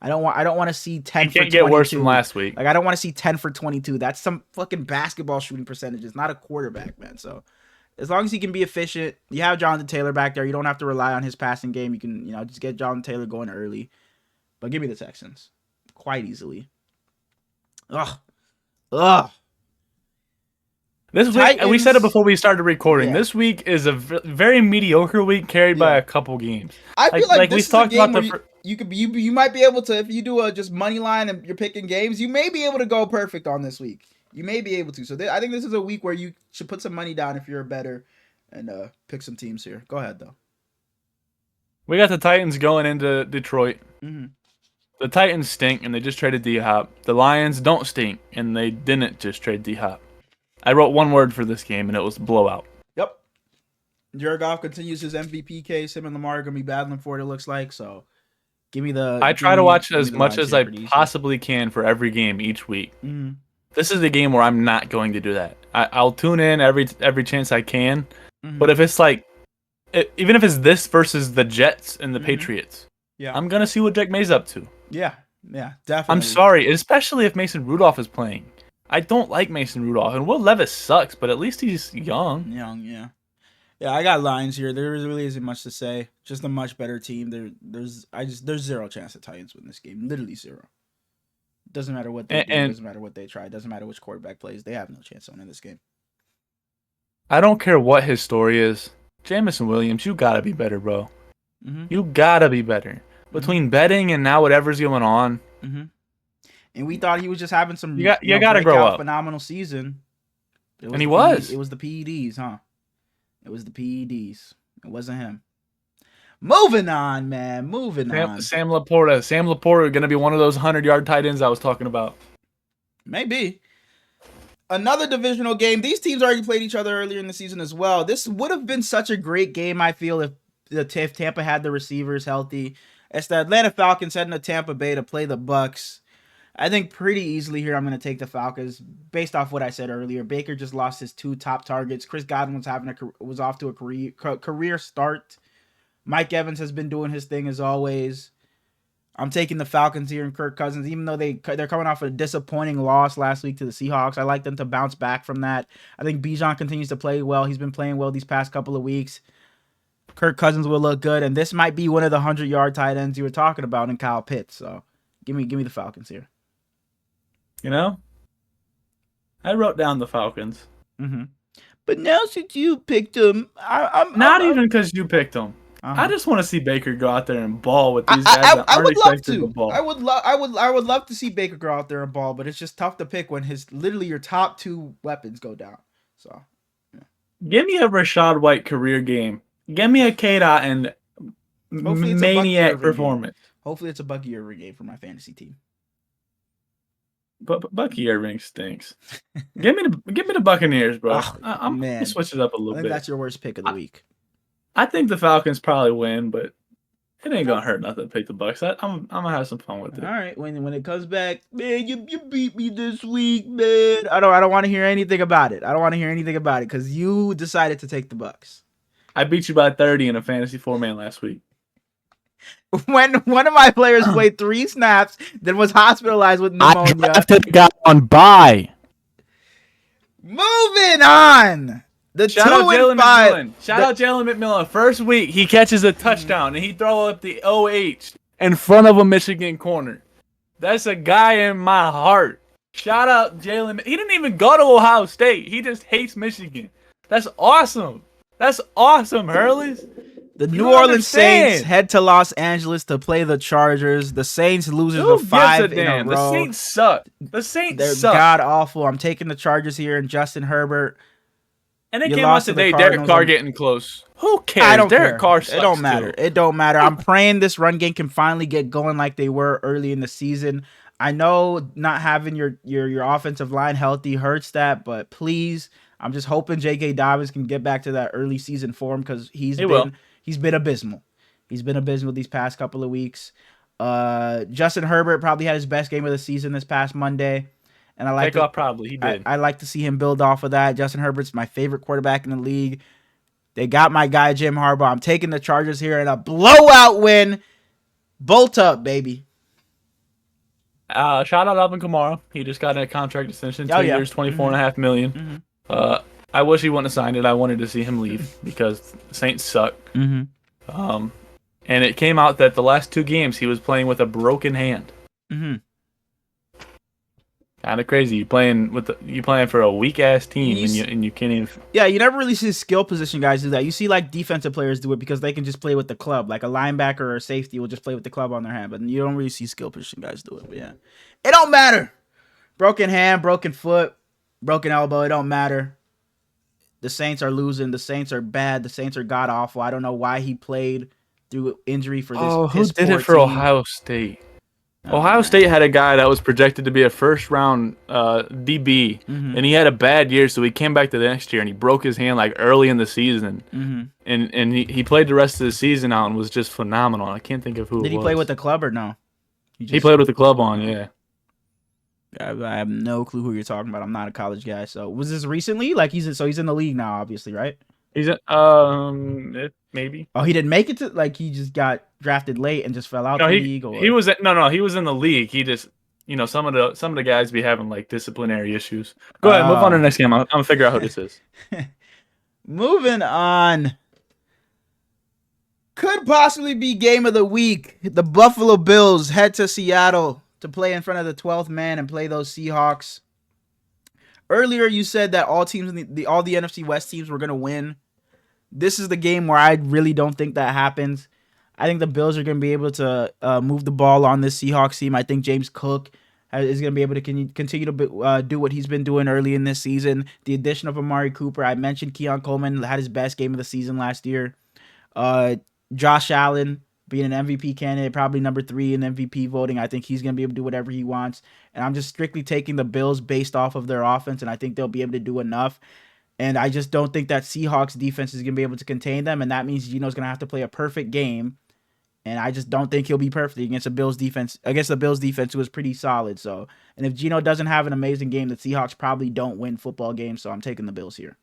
I don't want to see 10 for 22. Can't get worse than last week. Like I don't want to see 10 for 22. That's some fucking basketball shooting percentages, not a quarterback, man. So as long as he can be efficient, you have Jonathan Taylor back there. You don't have to rely on his passing game. You can, just get Jonathan Taylor going early. But give me the Texans quite easily. Ugh. This week, and we said it before we started recording. Yeah. This week is a very mediocre week carried by a couple games. I feel like this is a game where you might be able to, if you do a just money line and you're picking games, you may be able to go perfect on this week. You may be able to. So I think this is a week where you should put some money down if you're a bettor and pick some teams here. Go ahead, though. We got the Titans going into Detroit. Mm-hmm. The Titans stink, and they just traded D-Hop. The Lions don't stink, and they didn't just trade D-Hop. I wrote one word for this game, and it was blowout. Yep. Jared Goff continues his MVP case. Him and Lamar are going to be battling for it, it looks like. So give me the... I try to watch as much as I possibly can for every game each week. Mm-hmm. This is a game where I'm not going to do that. I'll tune in every chance I can. Mm-hmm. But if it's like... even if it's this versus the Jets and the Patriots, I'm going to see what Drake May's up to. Yeah, definitely. I'm sorry, especially if Mason Rudolph is playing. I don't like Mason Rudolph, and Will Levis sucks, but at least he's young. Yeah. Yeah, I got Lions here. There really isn't much to say. Just a much better team. There's zero chance the Titans win this game. Literally zero. Doesn't matter what they do. And Doesn't matter what they try. Doesn't matter which quarterback plays. They have no chance of winning this game. I don't care what his story is. Jamison Williams, you gotta be better, bro. Mm-hmm. You gotta be better. Between betting and now whatever's going on. Mm-hmm. And we thought he was just having some You gotta grow up. phenomenal season. And he was. It was the PEDs, huh? It was the PEDs. It wasn't him. Moving on, man. Moving on. Sam Laporta. Sam Laporta going to be one of those 100-yard tight ends I was talking about. Maybe. Another divisional game. These teams already played each other earlier in the season as well. This would have been such a great game, I feel, if Tampa had the receivers healthy. It's the Atlanta Falcons heading to Tampa Bay to play the Bucs. I think pretty easily here I'm going to take the Falcons based off what I said earlier. Baker just lost his 2 top targets. Chris Godwin was off to a career start. Mike Evans has been doing his thing as always. I'm taking the Falcons here and Kirk Cousins, even though they're coming off a disappointing loss last week to the Seahawks. I like them to bounce back from that. I think Bijan continues to play well. He's been playing well these past couple of weeks. Kirk Cousins will look good, and this might be one of the 100-yard tight ends you were talking about in Kyle Pitts. So give me the Falcons here. You know, I wrote down the Falcons. Mm-hmm. But now since you picked them, I'm not even because you picked them. Uh-huh. I just want to see Baker go out there and ball with these guys that aren't expected to ball. I would love to see Baker go out there and ball, but it's just tough to pick when literally your top 2 weapons go down. So, yeah. Give me a Rashad White career game. Give me a K-Dot and maniac performance. Hopefully, it's a Bucky Irving game for my fantasy team. But Bucky Irving stinks. Give me the Buccaneers, bro. I'm gonna switch it up a little bit. That's your worst pick of the week. I think the Falcons probably win, but it ain't gonna hurt nothing to pick the Bucks. I'm gonna have some fun with it. All right, when it comes back, man, you beat me this week, man. I don't want to hear anything about it. I don't want to hear anything about it because you decided to take the Bucks. I beat you by 30 in a fantasy 4-man last week. When one of my players played 3 snaps, then was hospitalized with pneumonia. I drafted the guy on bye. Moving on. The Shout out 2-5. Shout out Jalen McMillan. First week, he catches a touchdown, and he throw up the OH in front of a Michigan corner. That's a guy in my heart. Shout out Jalen. He didn't even go to Ohio State. He just hates Michigan. That's awesome. That's awesome, Hurleys. The New Orleans Saints head to Los Angeles to play the Chargers. The Saints losers of 5 in a row. The Saints suck. They're god awful. I'm taking the Chargers here and Justin Herbert. And it came out today, Derek Carr getting close. Who cares? I don't Derek care. Carr sucks It don't matter. too. It don't matter. I'm praying this run game can finally get going like they were early in the season. I know not having your offensive line healthy hurts that, but please, I'm just hoping J.K. Dobbins can get back to that early season form because he's been abysmal. He's been abysmal these past couple of weeks. Justin Herbert probably had his best game of the season this past Monday. And he did. I like to see him build off of that. Justin Herbert's my favorite quarterback in the league. They got my guy Jim Harbaugh. I'm taking the Chargers here in a blowout win. Bolt up, baby. Shout out Alvin Kamara. He just got a contract extension, 2 years, $24.5 million. Mm-hmm. I wish he wouldn't have signed it. I wanted to see him leave because the Saints suck. Mm-hmm. And it came out that the last 2 games he was playing with a broken hand. Mm-hmm. Kind of crazy. You playing for a weak ass team and you can't even. Yeah, you never really see skill position guys do that. You see like defensive players do it because they can just play with the club. Like a linebacker or a safety will just play with the club on their hand, but you don't really see skill position guys do it. But yeah, it don't matter. Broken hand, broken foot, broken elbow. It don't matter. The Saints are losing. The Saints are bad. The Saints are god awful. I don't know why he played through injury for this. Oh, who did it for Ohio State? Ohio State had a guy that was projected to be a first-round DB, and he had a bad year, so he came back to the next year, and he broke his hand like early in the season, and he played the rest of the season out and was just phenomenal. I can't think of who it was. Did he play with the club or no? He played with the club on, yeah. I have no clue who you're talking about. I'm not a college guy. So was this recently? Like he's in the league now, obviously, right? He's maybe. Oh, he didn't make it to he just got drafted late and just fell out the league. Or? He was in the league. He just some of the guys be having like disciplinary issues. Go ahead, move on to the next game. I'm gonna figure out who this is. Moving on. Could possibly be game of the week. The Buffalo Bills head to Seattle to play in front of the 12th man and play those Seahawks. Earlier, you said that all teams in all the NFC West teams were going to win. This is the game where I really don't think that happens. I think the Bills are going to be able to move the ball on this Seahawks team. I think James Cook is going to be able to continue to do what he's been doing early in this season. The addition of Amari Cooper, I mentioned Keon Coleman had his best game of the season last year. Josh Allen being an MVP candidate, probably number 3 in MVP voting. I think he's going to be able to do whatever he wants. And I'm just strictly taking the Bills based off of their offense, and I think they'll be able to do enough. And I just don't think that Seahawks defense is going to be able to contain them, and that means Geno's going to have to play a perfect game. And I just don't think he'll be perfect against the Bills defense. Against the Bills defense, who was pretty solid. So, and if Geno doesn't have an amazing game, the Seahawks probably don't win football games. So I'm taking the Bills here.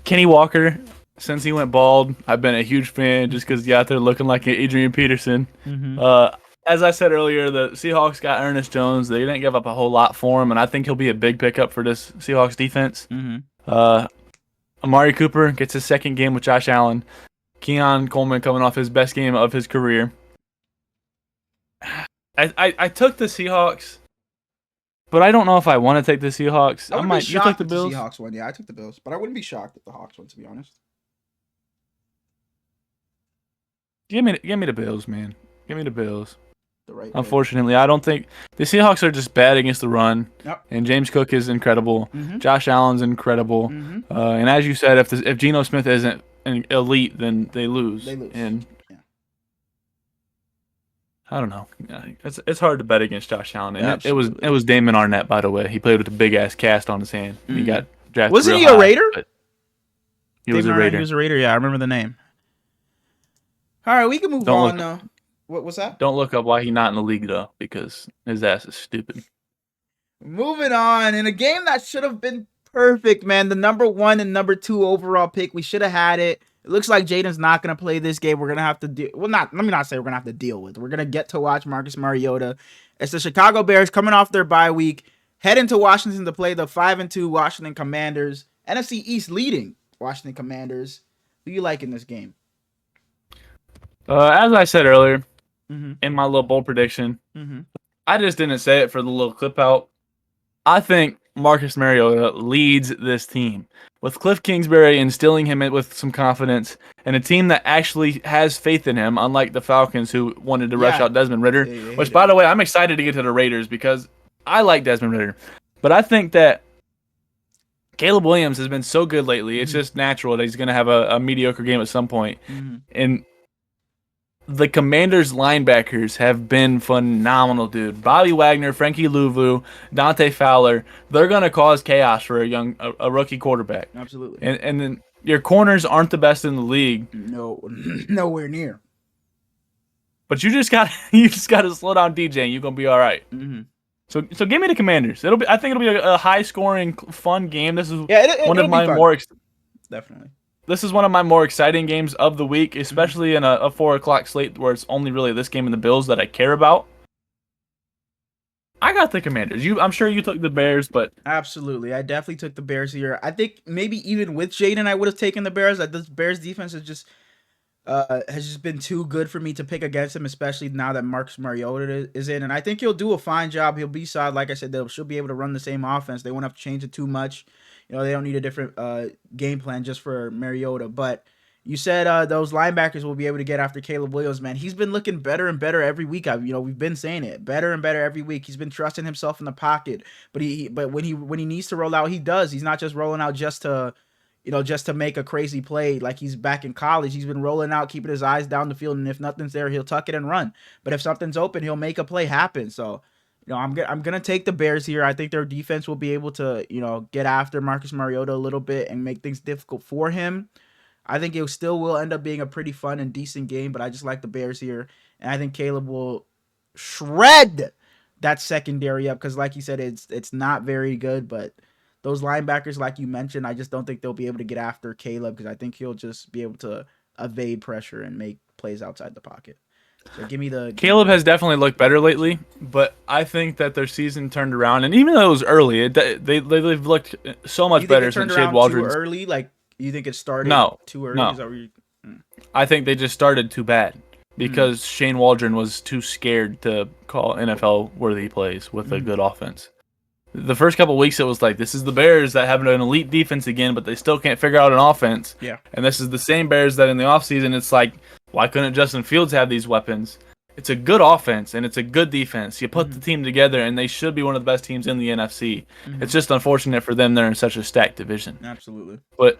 Kenny Walker, since he went bald, I've been a huge fan just because he's out there looking like Adrian Peterson. Mm-hmm. As I said earlier, the Seahawks got Ernest Jones. They didn't give up a whole lot for him, and I think he'll be a big pickup for this Seahawks defense. Mm-hmm. Amari Cooper gets his second game with Josh Allen. Keon Coleman coming off his best game of his career. I took the Seahawks, but I don't know if I want to take the Seahawks. I might. You took the Bills. The Seahawks one, yeah, I took the Bills, but I wouldn't be shocked at the Hawks one, to be honest. Give me the Bills, man. Give me the Bills. Right Unfortunately, I don't think the Seahawks are just bad against the run. Yep. And James Cook is incredible. Mm-hmm. Josh Allen's incredible. Mm-hmm. And as you said, if Geno Smith isn't an elite, then they lose. And yeah. I don't know. It's hard to bet against Josh Allen. And it was Damon Arnett, by the way. He played with a big ass cast on his hand. Mm-hmm. He got drafted. Wasn't he a Raider? He was a Raider. He was a Raider. Yeah, I remember the name. All right, we can move on now. What was that? Don't look up why he's not in the league, though, because his ass is stupid. Moving on. In a game that should have been perfect, man. The number 1 and number 2 overall pick. We should have had it. It looks like Jaden's not going to play this game. We're going to have to deal. Well, let me not say we're going to have to deal with. We're going to get to watch Marcus Mariota. It's the Chicago Bears coming off their bye week, heading to Washington to play the 5-2 Washington Commanders. NFC East leading Washington Commanders. Who you like in this game? As I said earlier, mm-hmm. in my little bold prediction, mm-hmm. I just didn't say it for the little clip out. I think Marcus Mariota leads this team. With Cliff Kingsbury instilling him with some confidence and a team that actually has faith in him, unlike the Falcons who wanted to rush out Desmond Ridder, which, by the way, I'm excited to get to the Raiders because I like Desmond Ridder. But I think that Caleb Williams has been so good lately, it's just natural that he's going to have a mediocre game at some point. Mm-hmm. And the Commanders' linebackers have been phenomenal, dude. Bobby Wagner, Frankie Louvu, Dante Fowler, they're going to cause chaos for a rookie quarterback. Absolutely. And then your corners aren't the best in the league. No, nowhere near. But you just got to slow down DJ and you're going to be all right. Mm-hmm. So give me the Commanders. I think it'll be a high-scoring, fun game. This is one of my more definitely. This is one of my more exciting games of the week, especially in a 4 o'clock slate where it's only really this game and the Bills that I care about. I got the Commanders. I'm sure you took the Bears, but absolutely, I definitely took the Bears here. I think maybe even with Jaden, I would have taken the Bears. This Bears defense has just been too good for me to pick against him, especially now that Marcus Mariota is in. And I think he'll do a fine job. He'll be solid. Like I said, she'll be able to run the same offense. They won't have to change it too much. They don't need a different game plan just for Mariota. But you said those linebackers will be able to get after Caleb Williams, man. He's been looking better and better every week. We've been saying it, better and better every week. He's been trusting himself in the pocket, but when he needs to roll out, he does. He's not just rolling out just to make a crazy play like he's back in college. He's been rolling out, keeping his eyes down the field, and if nothing's there, he'll tuck it and run. But if something's open, he'll make a play happen. So, I'm gonna take the Bears here. I think their defense will be able to, get after Marcus Mariota a little bit and make things difficult for him. I think it still will end up being a pretty fun and decent game, but I just like the Bears here, and I think Caleb will shred that secondary up because, like you said, it's not very good. But those linebackers, like you mentioned, I just don't think they'll be able to get after Caleb because I think he'll just be able to evade pressure and make plays outside the pocket. So give me the. Caleb has definitely looked better lately, but I think that their season turned around, and even though it was early, they've looked so much You think better it turned since Shane around too Waldron's. early? Like you think it started No, too early? Is no. that what you? I think they just started too bad because Shane Waldron was too scared to call NFL-worthy plays with a good offense. The first couple weeks, it was like, this is the Bears that have an elite defense again, but they still can't figure out an offense. Yeah. And this is the same Bears that in the offseason, it's like, why couldn't Justin Fields have these weapons? It's a good offense, and it's a good defense. You put the team together, and they should be one of the best teams in the NFC. It's just unfortunate for them they're in such a stacked division. Absolutely. But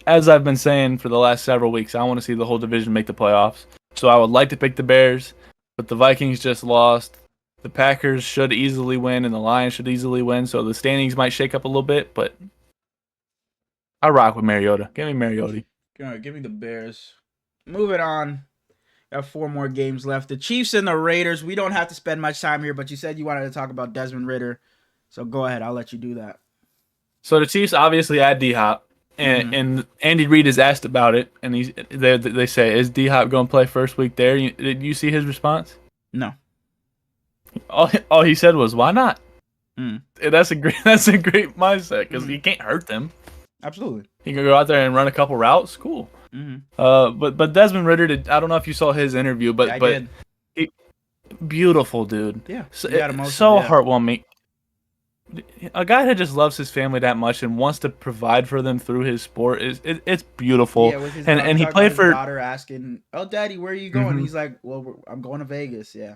as I've been saying for the last several weeks, I want to see the whole division make the playoffs. So I would like to pick the Bears, but the Vikings just lost. The Packers should easily win, and the Lions should easily win. So the standings might shake up a little bit, but I rock with Mariota. Give me Mariota. All right, give me the Bears. Moving on. Got 4 more games left. The Chiefs and the Raiders. We don't have to spend much time here, but you said you wanted to talk about Desmond Ridder. So go ahead. I'll let you do that. So the Chiefs obviously add D-Hop, and Andy Reid is asked about it, and they say, is D-Hop going to play first week there? Did you see his response? No. All he said was, "Why not?" And that's a great mindset because he can't hurt them. Absolutely, he can go out there and run a couple routes. Cool. But Desmond Ridder did. I don't know if you saw his interview, but I did. Beautiful dude. Yeah, so heartwarming. A guy that just loves his family that much and wants to provide for them through his sport it's beautiful. Yeah, with his and he played for his daughter asking, "Oh, Daddy, where are you going?" He's like, "Well, I'm going to Vegas." Yeah.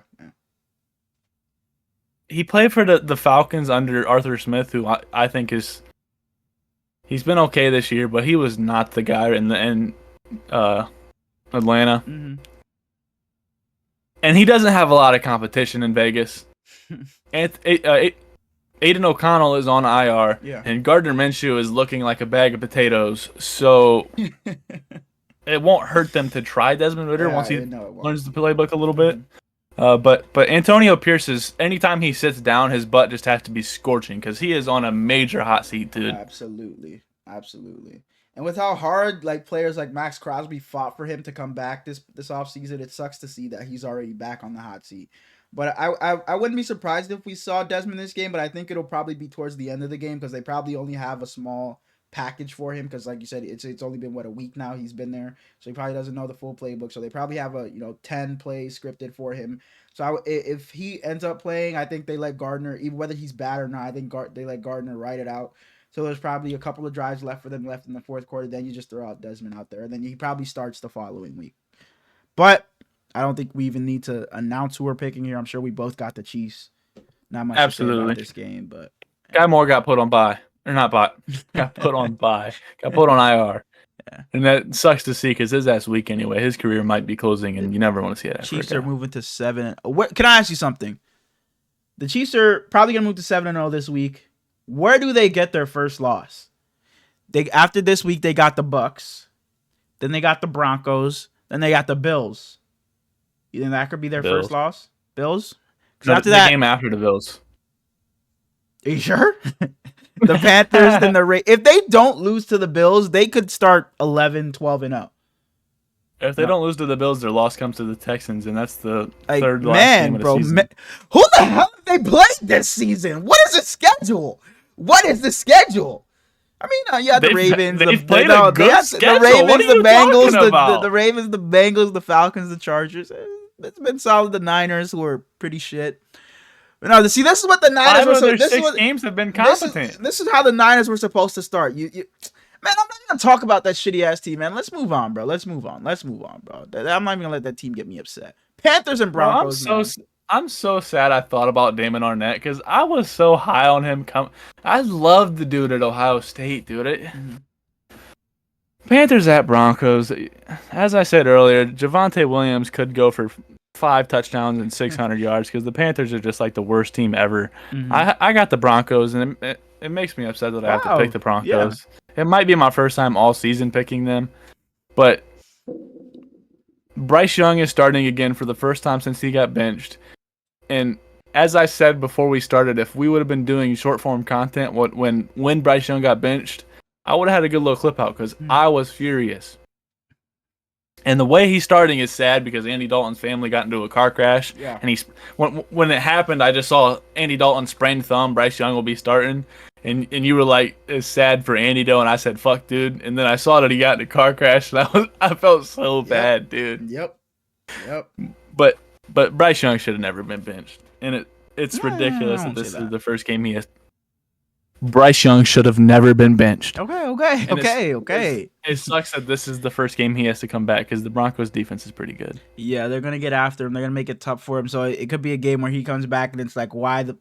He played for the Falcons under Arthur Smith, who I think he's been okay this year, but he was not the guy in Atlanta. And he doesn't have a lot of competition in Vegas. Aiden O'Connell is on IR, and Gardner Minshew is looking like a bag of potatoes. So it won't hurt them to try Desmond Ridder once he learns the playbook a little bit. But Antonio Pierce anytime he sits down, his butt just has to be scorching because he is on a major hot seat, dude. Absolutely. And with how hard players like Max Crosby fought for him to come back this offseason, it sucks to see that he's already back on the hot seat. But I wouldn't be surprised if we saw Desmond this game, but I think it'll probably be towards the end of the game because they probably only have a small package for him because, like you said, it's only been a week now he's been there, so he probably doesn't know the full playbook. So they probably have a 10 plays scripted for him. So if he ends up playing, I think they let Gardner, even whether he's bad or not, I think they let Gardner ride it out. So there's probably a couple of drives left for them left in the fourth quarter. Then you just throw out Desmond out there, and then he probably starts the following week. But I don't think we even need to announce who we're picking here. I'm sure we both got the Chiefs. Not much to say about this game, but Guy Moore got put on bye. Or not bye. Got put on bye. Got put on IR. Yeah. And that sucks to see because his ass weak anyway. His career might be closing, and you never want to see that. Chiefs are moving to 7. Can I ask you something? The Chiefs are probably going to move to 7-0 this week. Where do they get their first loss? After this week, they got the Bucs. Then they got the Broncos. Then they got the Bills. You think that could be their first loss? Bills? No, after that, game after the Bills. Are you sure? The Panthers and the Raiders. If they don't lose to the Bills, they could start 11-12-0. If they don't lose to the Bills, their loss comes to the Texans, and that's the third last game of the season. Who the hell have they played this season? What is the schedule? I mean, you had the Ravens. They've played a good schedule. The Ravens, what are you the Bengals, talking about? the Ravens, the Bengals, the Falcons, the Chargers. It's been solid. The Niners, who are pretty shit. But no, see, this is what the Niners were. So this 6 games have been competent. This is how the Niners were supposed to start. Man, I'm not gonna talk about that shitty ass team, man. Let's move on, bro. Let's move on, bro. I'm not even gonna let that team get me upset. Panthers and Broncos. Bro, I'm so sad I thought about Damon Arnett because I was so high on him. I loved the dude at Ohio State, dude. Panthers at Broncos. As I said earlier, Javonte Williams could go for 5 touchdowns and 600 yards because the Panthers are just like the worst team ever. I got the Broncos, and it makes me upset that I have to pick the Broncos. Yeah. It might be my first time all season picking them, but Bryce Young is starting again for the first time since he got benched. And as I said before we started, if we would have been doing short form content when Bryce Young got benched, I would have had a good little clip out because I was furious. And the way he's starting is sad because Andy Dalton's family got into a car crash. Yeah. And when it happened, I just saw Andy Dalton sprained thumb. Bryce Young will be starting. And you were like, it's sad for Andy though, and I said, fuck, dude. And then I saw that he got in a car crash, and I felt so bad, dude. Yep. But Bryce Young should have never been benched, and it's ridiculous that this is the first game he has. Bryce Young should have never been benched. Okay. It sucks that this is the first game he has to come back because the Broncos defense is pretty good. Yeah, they're gonna get after him. They're gonna make it tough for him. So it could be a game where he comes back and it's like,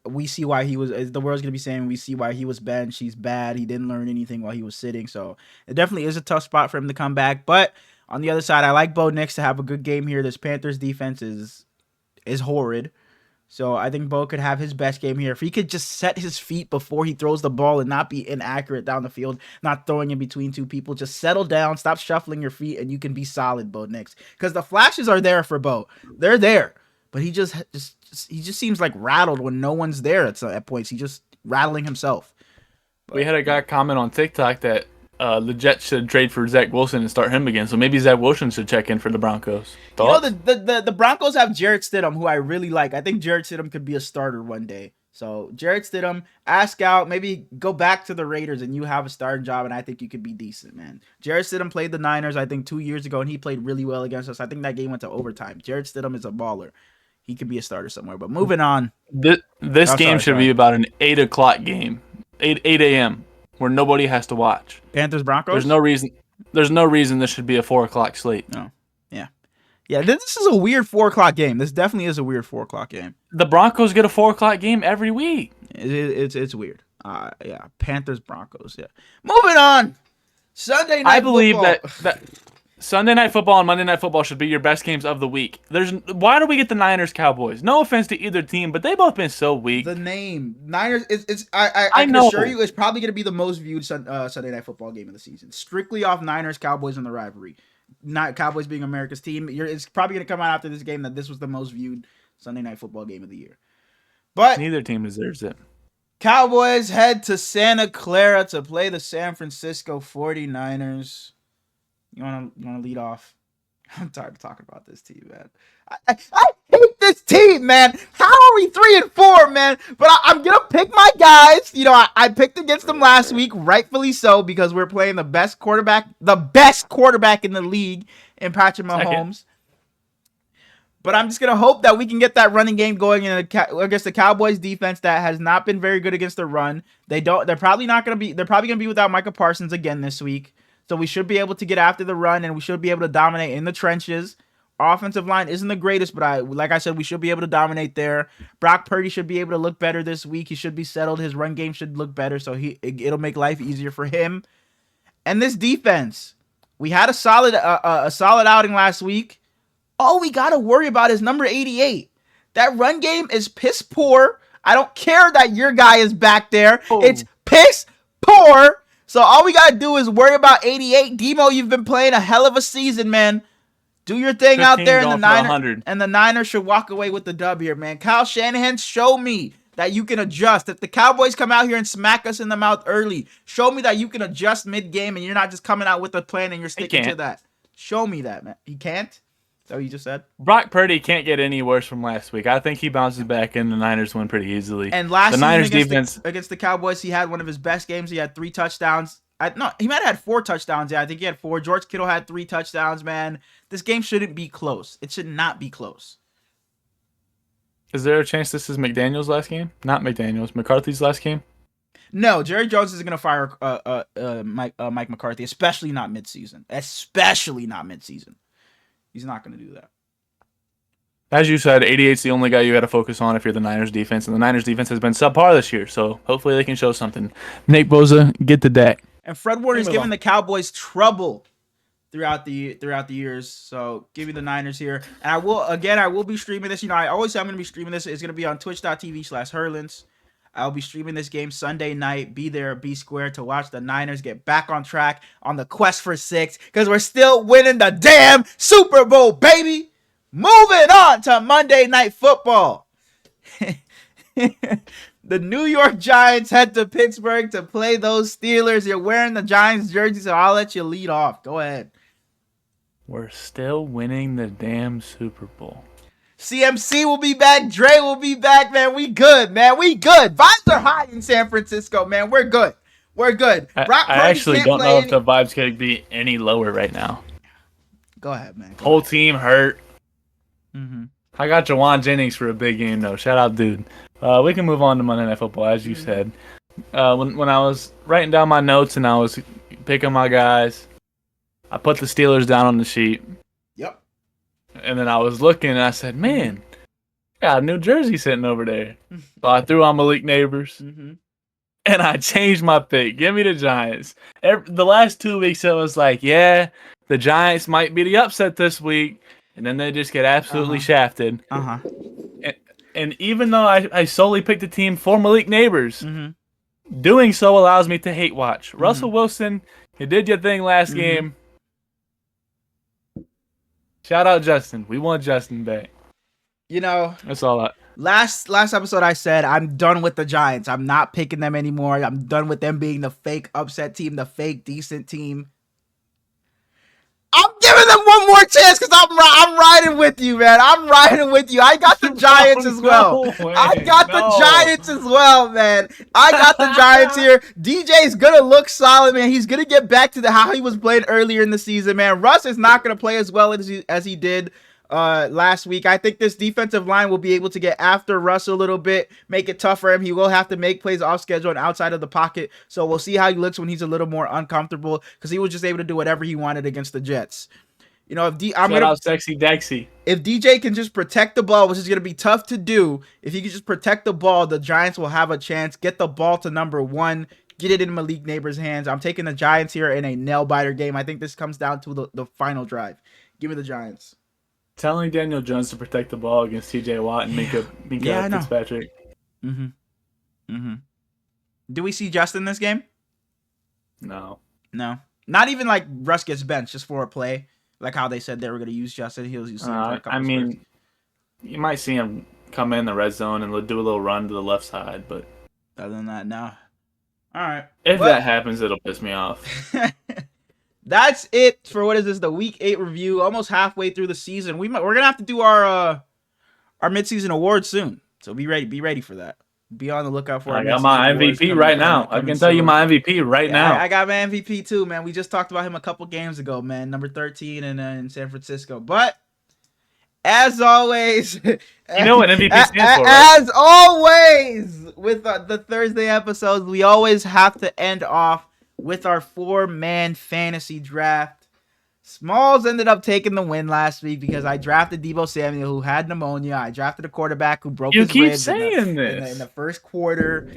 we see why he was. The world's gonna be saying we see why he was benched. He's bad. He didn't learn anything while he was sitting. So it definitely is a tough spot for him to come back. But on the other side, I like Bo Nix to have a good game here. This Panthers defense is horrid. So I think Bo could have his best game here. If he could just set his feet before he throws the ball and not be inaccurate down the field, not throwing in between two people, just settle down, stop shuffling your feet, and you can be solid, Bo Nix. Because the flashes are there for Bo. They're there. But he just seems like rattled when no one's there at points. He's just rattling himself. We had a guy comment on TikTok that the Jets should trade for Zach Wilson and start him again. So maybe Zach Wilson should check in for the Broncos. Thoughts? You know, the Broncos have Jarrett Stidham, who I really like. I think Jarrett Stidham could be a starter one day. So Jarrett Stidham, ask out, maybe go back to the Raiders and you have a starting job, and I think you could be decent, man. Jarrett Stidham played the Niners, I think, 2 years ago, and he played really well against us. I think that game went to overtime. Jarrett Stidham is a baller. He could be a starter somewhere. But moving on. This game should be about an 8 o'clock game, 8 a.m., where nobody has to watch. Panthers Broncos? There's no reason this should be a 4 o'clock slate. No. Yeah, this is a weird 4 o'clock game. This definitely is a weird 4 o'clock game. The Broncos get a 4 o'clock game every week. It's weird. Yeah, Panthers Broncos. Yeah. Moving on. Sunday night. I believe football. that Sunday night football and Monday night football should be your best games of the week. Why do we get the Niners Cowboys? No offense to either team, but they've both been so weak. The name Niners I can assure you it's probably going to be the most viewed Sunday night football game of the season. Strictly off Niners Cowboys and the rivalry. Not Cowboys being America's team. It's probably going to come out after this game that this was the most viewed Sunday night football game of the year. But neither team deserves it. Cowboys head to Santa Clara to play the San Francisco 49ers. You want to lead off? I'm tired of talking about this team, man. I hate this team, man. How are we 3-4, man? But I'm going to pick my guys. You know, I picked against them last week, rightfully so, because we're playing the best quarterback in the league in Patrick Mahomes. But I'm just going to hope that we can get that running game going against the Cowboys defense that has not been very good against the run. They're probably going to be without Micah Parsons again this week. So we should be able to get after the run, and we should be able to dominate in the trenches. Our offensive line isn't the greatest, but like I said, we should be able to dominate there. Brock Purdy should be able to look better this week. He should be settled. His run game should look better, so it'll make life easier for him. And this defense, we had a solid outing last week. All we got to worry about is number 88. That run game is piss poor. I don't care that your guy is back there. Oh. It's piss poor. So all we got to do is worry about 88. Demo, you've been playing a hell of a season, man. Do your thing out there in the Niners. And the Niners should walk away with the dub here, man. Kyle Shanahan, show me that you can adjust. If the Cowboys come out here and smack us in the mouth early, show me that you can adjust mid-game and you're not just coming out with a plan and you're sticking to that. Show me that, man. He can't? Is that what you just said? Brock Purdy can't get any worse from last week. I think he bounces back and the Niners win pretty easily. And last season against the Cowboys, he had one of his best games. He had 3 touchdowns. He might have had 4 touchdowns. Yeah, I think he had 4. George Kittle had 3 touchdowns, man. This game shouldn't be close. It should not be close. Is there a chance this is McDaniel's last game? Not McDaniel's. McCarthy's last game? No, Jerry Jones isn't going to fire Mike McCarthy, especially not midseason. He's not going to do that. As you said, 88's the only guy you got to focus on if you're the Niners defense, and the Niners defense has been subpar this year, so hopefully they can show something. Nate Bosa, get the deck. And Fred Warner's giving the Cowboys trouble throughout the years, so give me the Niners here. And I will be streaming this. You know, I always say I'm going to be streaming this. It's going to be on twitch.tv/Herlins. I'll be streaming this game Sunday night. Be there, be square to watch the Niners get back on track on the quest for 6 because we're still winning the damn Super Bowl, baby. Moving on to Monday Night Football. The New York Giants head to Pittsburgh to play those Steelers. You're wearing the Giants jersey, so I'll let you lead off. Go ahead. We're still winning the damn Super Bowl. CMC will be back. Dre will be back, man. We good, man. We good. Vibes are high in San Francisco, man. We're good. We're good. I actually don't know if the vibes could be any lower right now. Go ahead, man. Whole team hurt. Mm-hmm. I got Jawan Jennings for a big game, though. Shout out, dude. We can move on to Monday Night Football, as you said. When I was writing down my notes and I was picking my guys, I put the Steelers down on the sheet. Yep. And then I was looking and I said, man, got a New Jersey sitting over there. So I threw on Malik Neighbors. Mm-hmm. And I changed my pick. Give me the Giants. The last 2 weeks, I was like, yeah, the Giants might be the upset this week. And then they just get absolutely shafted. And even though I solely picked a team for Malik Neighbors, doing so allows me to hate watch. Russell Wilson, you did your thing last game. Shout out Justin. We want Justin back. You know, that's all I... Last episode I said I'm done with the Giants. I'm not picking them anymore. I'm done with them being the fake upset team, the fake decent team. I'm giving them one more chance because I'm riding with you, man. I'm riding with you. I got the Giants as well. I got the Giants as well, man. I got the Giants here. DJ's gonna look solid, man. He's gonna get back to how he was playing earlier in the season, man. Russ is not gonna play as well as he did last week. I think this defensive line will be able to get after Russ a little bit, make it tough for him. He will have to make plays off schedule and outside of the pocket. So we'll see how he looks when he's a little more uncomfortable because he was just able to do whatever he wanted against the Jets. You know, if Sexy Dexy. If DJ can just protect the ball, which is going to be tough to do, if he can just protect the ball, the Giants will have a chance. Get the ball to number 1. Get it in Malik Neighbors' hands. I'm taking the Giants here in a nail-biter game. I think this comes down to the final drive. Give me the Giants. Telling Daniel Jones to protect the ball against TJ Watt and Minka Fitzpatrick. Do we see Justin this game? No. Not even like Russ gets benched just for a play, like how they said they were going to use Justin. He'll use him for a couple spurts. You might see him come in the red zone and do a little run to the left side, but other than that, no. All right. If that happens, it'll piss me off. That's it for what is this, the Week 8 review. Almost halfway through the season. We're gonna have to do our midseason awards soon. So be ready for that. Be on the lookout for. I got my MVP right now. I can tell you my MVP right now. I got my MVP too, man. We just talked about him a couple games ago, man. Number 13 in San Francisco. But as always, you know what MVP stands for, right? As always with the Thursday episodes, we always have to end off with our 4-man fantasy draft. Smallz ended up taking the win last week because I drafted Deebo Samuel, who had pneumonia. I drafted a quarterback who broke his ribs in the first quarter.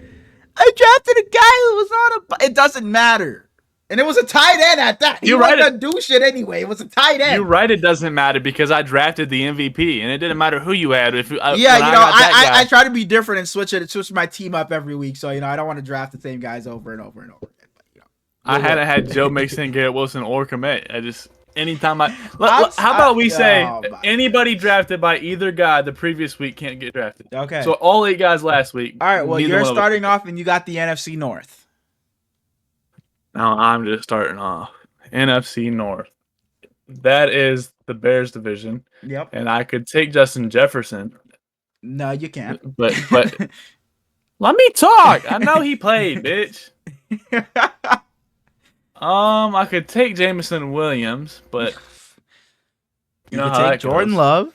I drafted a guy who was on it doesn't matter. And it was a tight end at that. He wasn't going to do shit anyway. It was a tight end. You're right. It doesn't matter because I drafted the MVP, and it didn't matter who you had. I try to be different and switch my team up every week. So, I don't want to draft the same guys over and over and over again. But, I hadn't had Joe Mixon, Garrett Wilson, or Komet. How about we say anybody drafted by either guy the previous week can't get drafted? Okay. So all 8 guys last week. All right. Well, you're starting off, and you got the NFC North. Now I'm just starting off. NFC North. That is the Bears division. Yep. And I could take Justin Jefferson. No, you can't. But let me talk. I know he played, bitch. I could take Jameson Williams, but you could take Jordan Love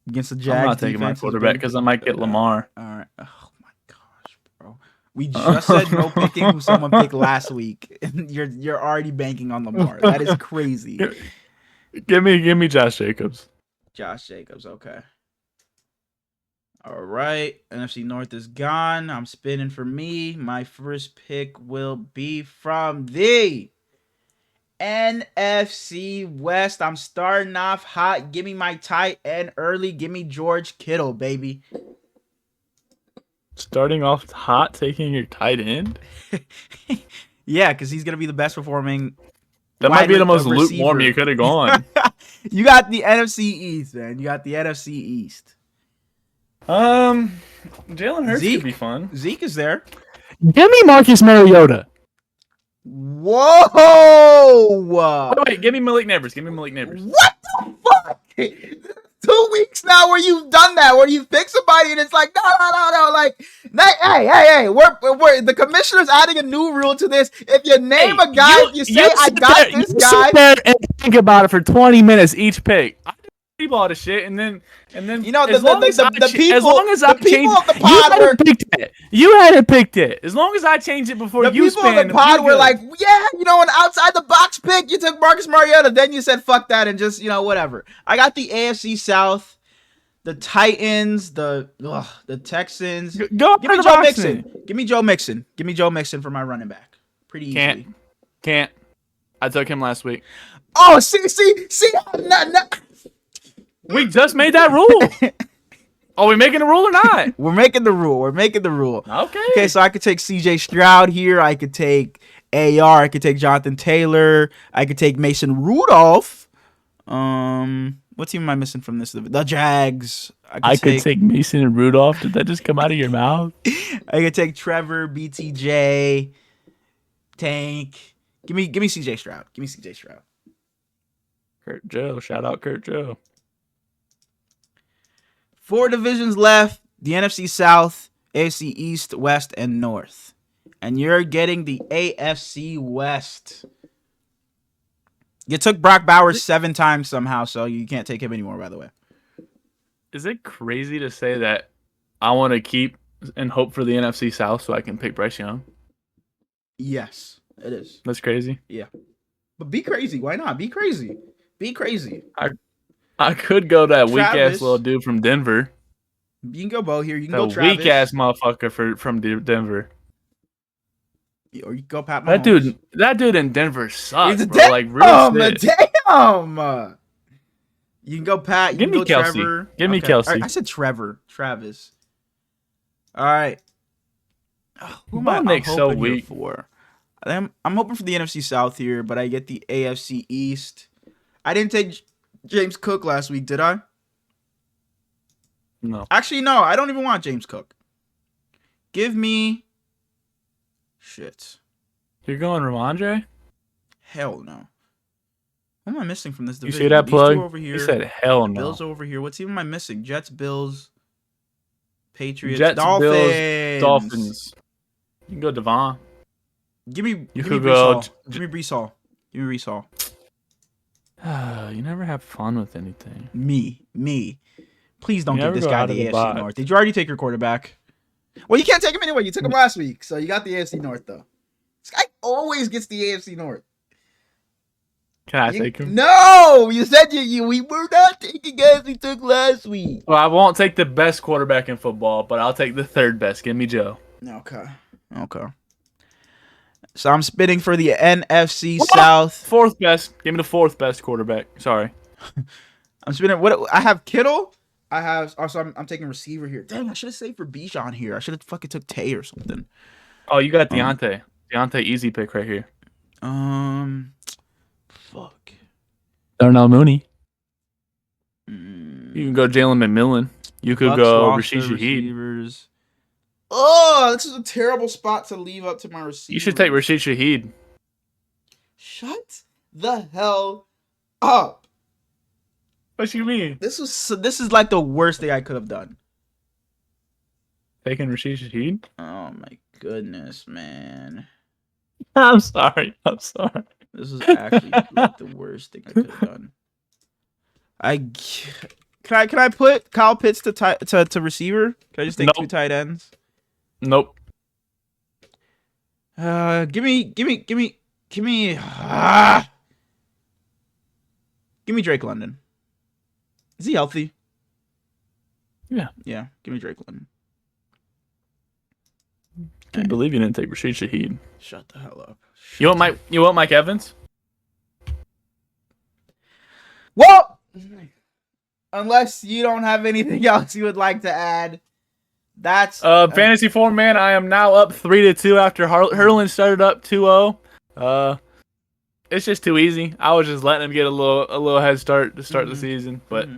against the Jags. I'm not taking my quarterback because I might get Lamar. All right. Oh my gosh, bro. We just said no picking who someone picked last week, and you're already banking on Lamar. That is crazy. Give me Josh Jacobs. Josh Jacobs, okay. All right, NFC North is gone. I'm spinning for me. My first pick will be from the NFC West. I'm starting off hot. Give me my tight end early. Give me George Kittle, baby. Starting off hot, taking your tight end? Yeah, because he's going to be the best performing. That might be the most lukewarm you could have gone. You got the NFC East, man. You got the NFC East. Jalen Hurts could be fun. Zeke is there. Give me Marcus Mariota. Whoa! Wait, give me Malik Neighbors. Give me Malik Neighbors. What the fuck? 2 weeks now where you've done that, where you pick somebody and it's like, no. Like, hey. We're the commissioner's adding a new rule to this. If you name a guy, if you say, I got this guy. Sit there and think about it for 20 minutes each pick. I do all the shit and then you know as long as I people of the pod you hadn't picked it. As long as I changed it before you people of the pod were like, yeah, you know, an outside the box pick. You took Marcus Mariota, then you said fuck that and just, you know, whatever. I got the AFC South, the Titans, the Texans. Give me Joe Mixon. Give me Joe Mixon. Give me Joe Mixon for my running back. Pretty easily. Can't. I took him last week. Oh, see. No. We just made that rule. Are we making the rule or not? We're making the rule. Okay, so I could take CJ Stroud here. I could take AR. I could take Jonathan Taylor. I could take Mason Rudolph. What team am I missing from this? The Jags. I could take Mason and Rudolph. Did that just come out of your mouth? I could take Trevor, BTJ, Tank. Give me CJ Stroud. Kurt Joe. Shout out Kurt Joe. 4 divisions left, the NFC South, AFC East, West, and North. And you're getting the AFC West. You took Brock Bowers 7 times somehow, so you can't take him anymore, by the way. Is it crazy to say that I want to keep and hope for the NFC South so I can pick Bryce Young? Yes, it is. That's crazy? Yeah. But be crazy. Why not? Be crazy. I could go that weak-ass little dude from Denver. You can go Bo here. You can go Travis. Weak-ass motherfucker from Denver. Or you can go Pat Mahomes. That dude in Denver sucks, bro. Like, real shit. Damn! You can go Pat. You Give can me go Kelsey. Trevor. Give me Kelsey. Right, I said Trevor. Travis. All right. Who am I hoping so weak for? I'm hoping for the NFC South here, but I get the AFC East. I didn't take James Cook last week, did I? No. Actually, no. I don't even want James Cook. Give me... Shit. You're going Ramondre? Hell no. What am I missing from this division? You see that plug? Over here. You said hell no. Bills over here. What team am I missing? Jets, Bills, Patriots, Jets, Dolphins. Bills, Dolphins. You can go Devon. Give me Brees Hall. You never have fun with anything. Me. Please don't give this guy the AFC North. Did you already take your quarterback? Well, you can't take him anyway. You took him last week, so you got the AFC North, though. This guy always gets the AFC North. Can I take him? No! You said we were not taking guys we took last week. Well, I won't take the best quarterback in football, but I'll take the 3rd best. Give me Joe. Okay. So I'm spitting for the NFC South. 4th best. Give me the 4th best quarterback. Sorry. I'm spitting. What I have Kittle. I have also. I'm taking receiver here. Dang, I should have saved for Bijan here. I should have fucking took Tay or something. Oh, you got Deontay. Deontay, easy pick right here. Fuck. Darnell Mooney. You can go Jalen McMillan. You could go Rashid Shaheed. Oh, this is a terrible spot to leave up to my receiver. You should take Rashid Shaheed. Shut the hell up. What you mean? This is like the worst thing I could have done. Taking Rashid Shaheed? Oh my goodness, man. I'm sorry. This is actually like the worst thing I could have done. Can I put Kyle Pitts to receiver? Can I just take 2 tight ends? Nope. Give me Drake London. Is he healthy? Yeah. Give me Drake London. Can't believe you didn't take Rashid Shaheed. Shut the hell up. You want Mike Evans? Well, unless you don't have anything else you would like to add. That's fantasy form, man. I am now up 3-2 after Hurlin started up 2-0. It's just too easy. I was just letting him get a little head start to start the season, but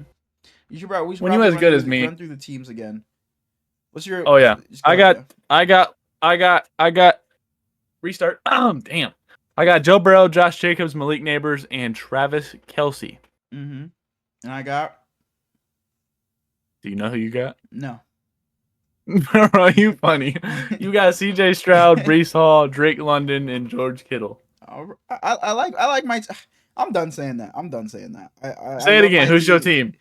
we should when you as good as me, run through the teams again. What's your? Oh yeah, I got restart. Damn. I got Joe Burrow, Josh Jacobs, Malik Neighbors, and Travis Kelce. Mm-hmm. And I got. Do you know who you got? No. Bro, you funny. You got C.J. Stroud, Breece Hall, Drake London, and George Kittle. I like my. I'm done saying that. Say it again. Who's your team?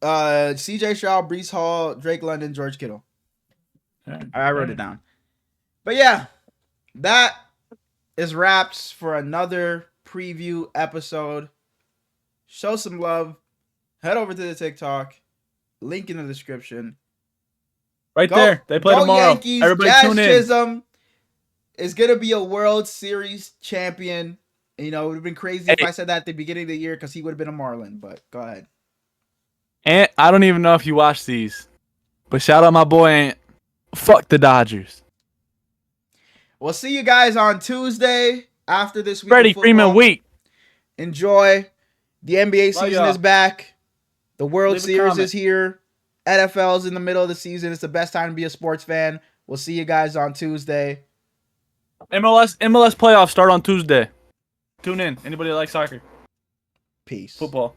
C.J. Stroud, Breece Hall, Drake London, George Kittle. Right. I wrote it down. But yeah, that is wraps for another preview episode. Show some love. Head over to the TikTok. Link in the description. Right there. They play tomorrow. Yankees. Everybody Jazz tune in. Chisholm is going to be a World Series champion. You know, it would have been crazy if I said that at the beginning of the year because he would have been a Marlin. But go ahead. And I don't even know if you watch these. But shout out my boy Ant. Fuck the Dodgers. We'll see you guys on Tuesday after this week. Freddie Freeman week. Enjoy. The NBA season is back. The World Series is here. NFL's in the middle of the season. It's the best time to be a sports fan. We'll see you guys on Tuesday. MLS playoffs start on Tuesday. Tune in. Anybody that likes soccer? Peace. Football.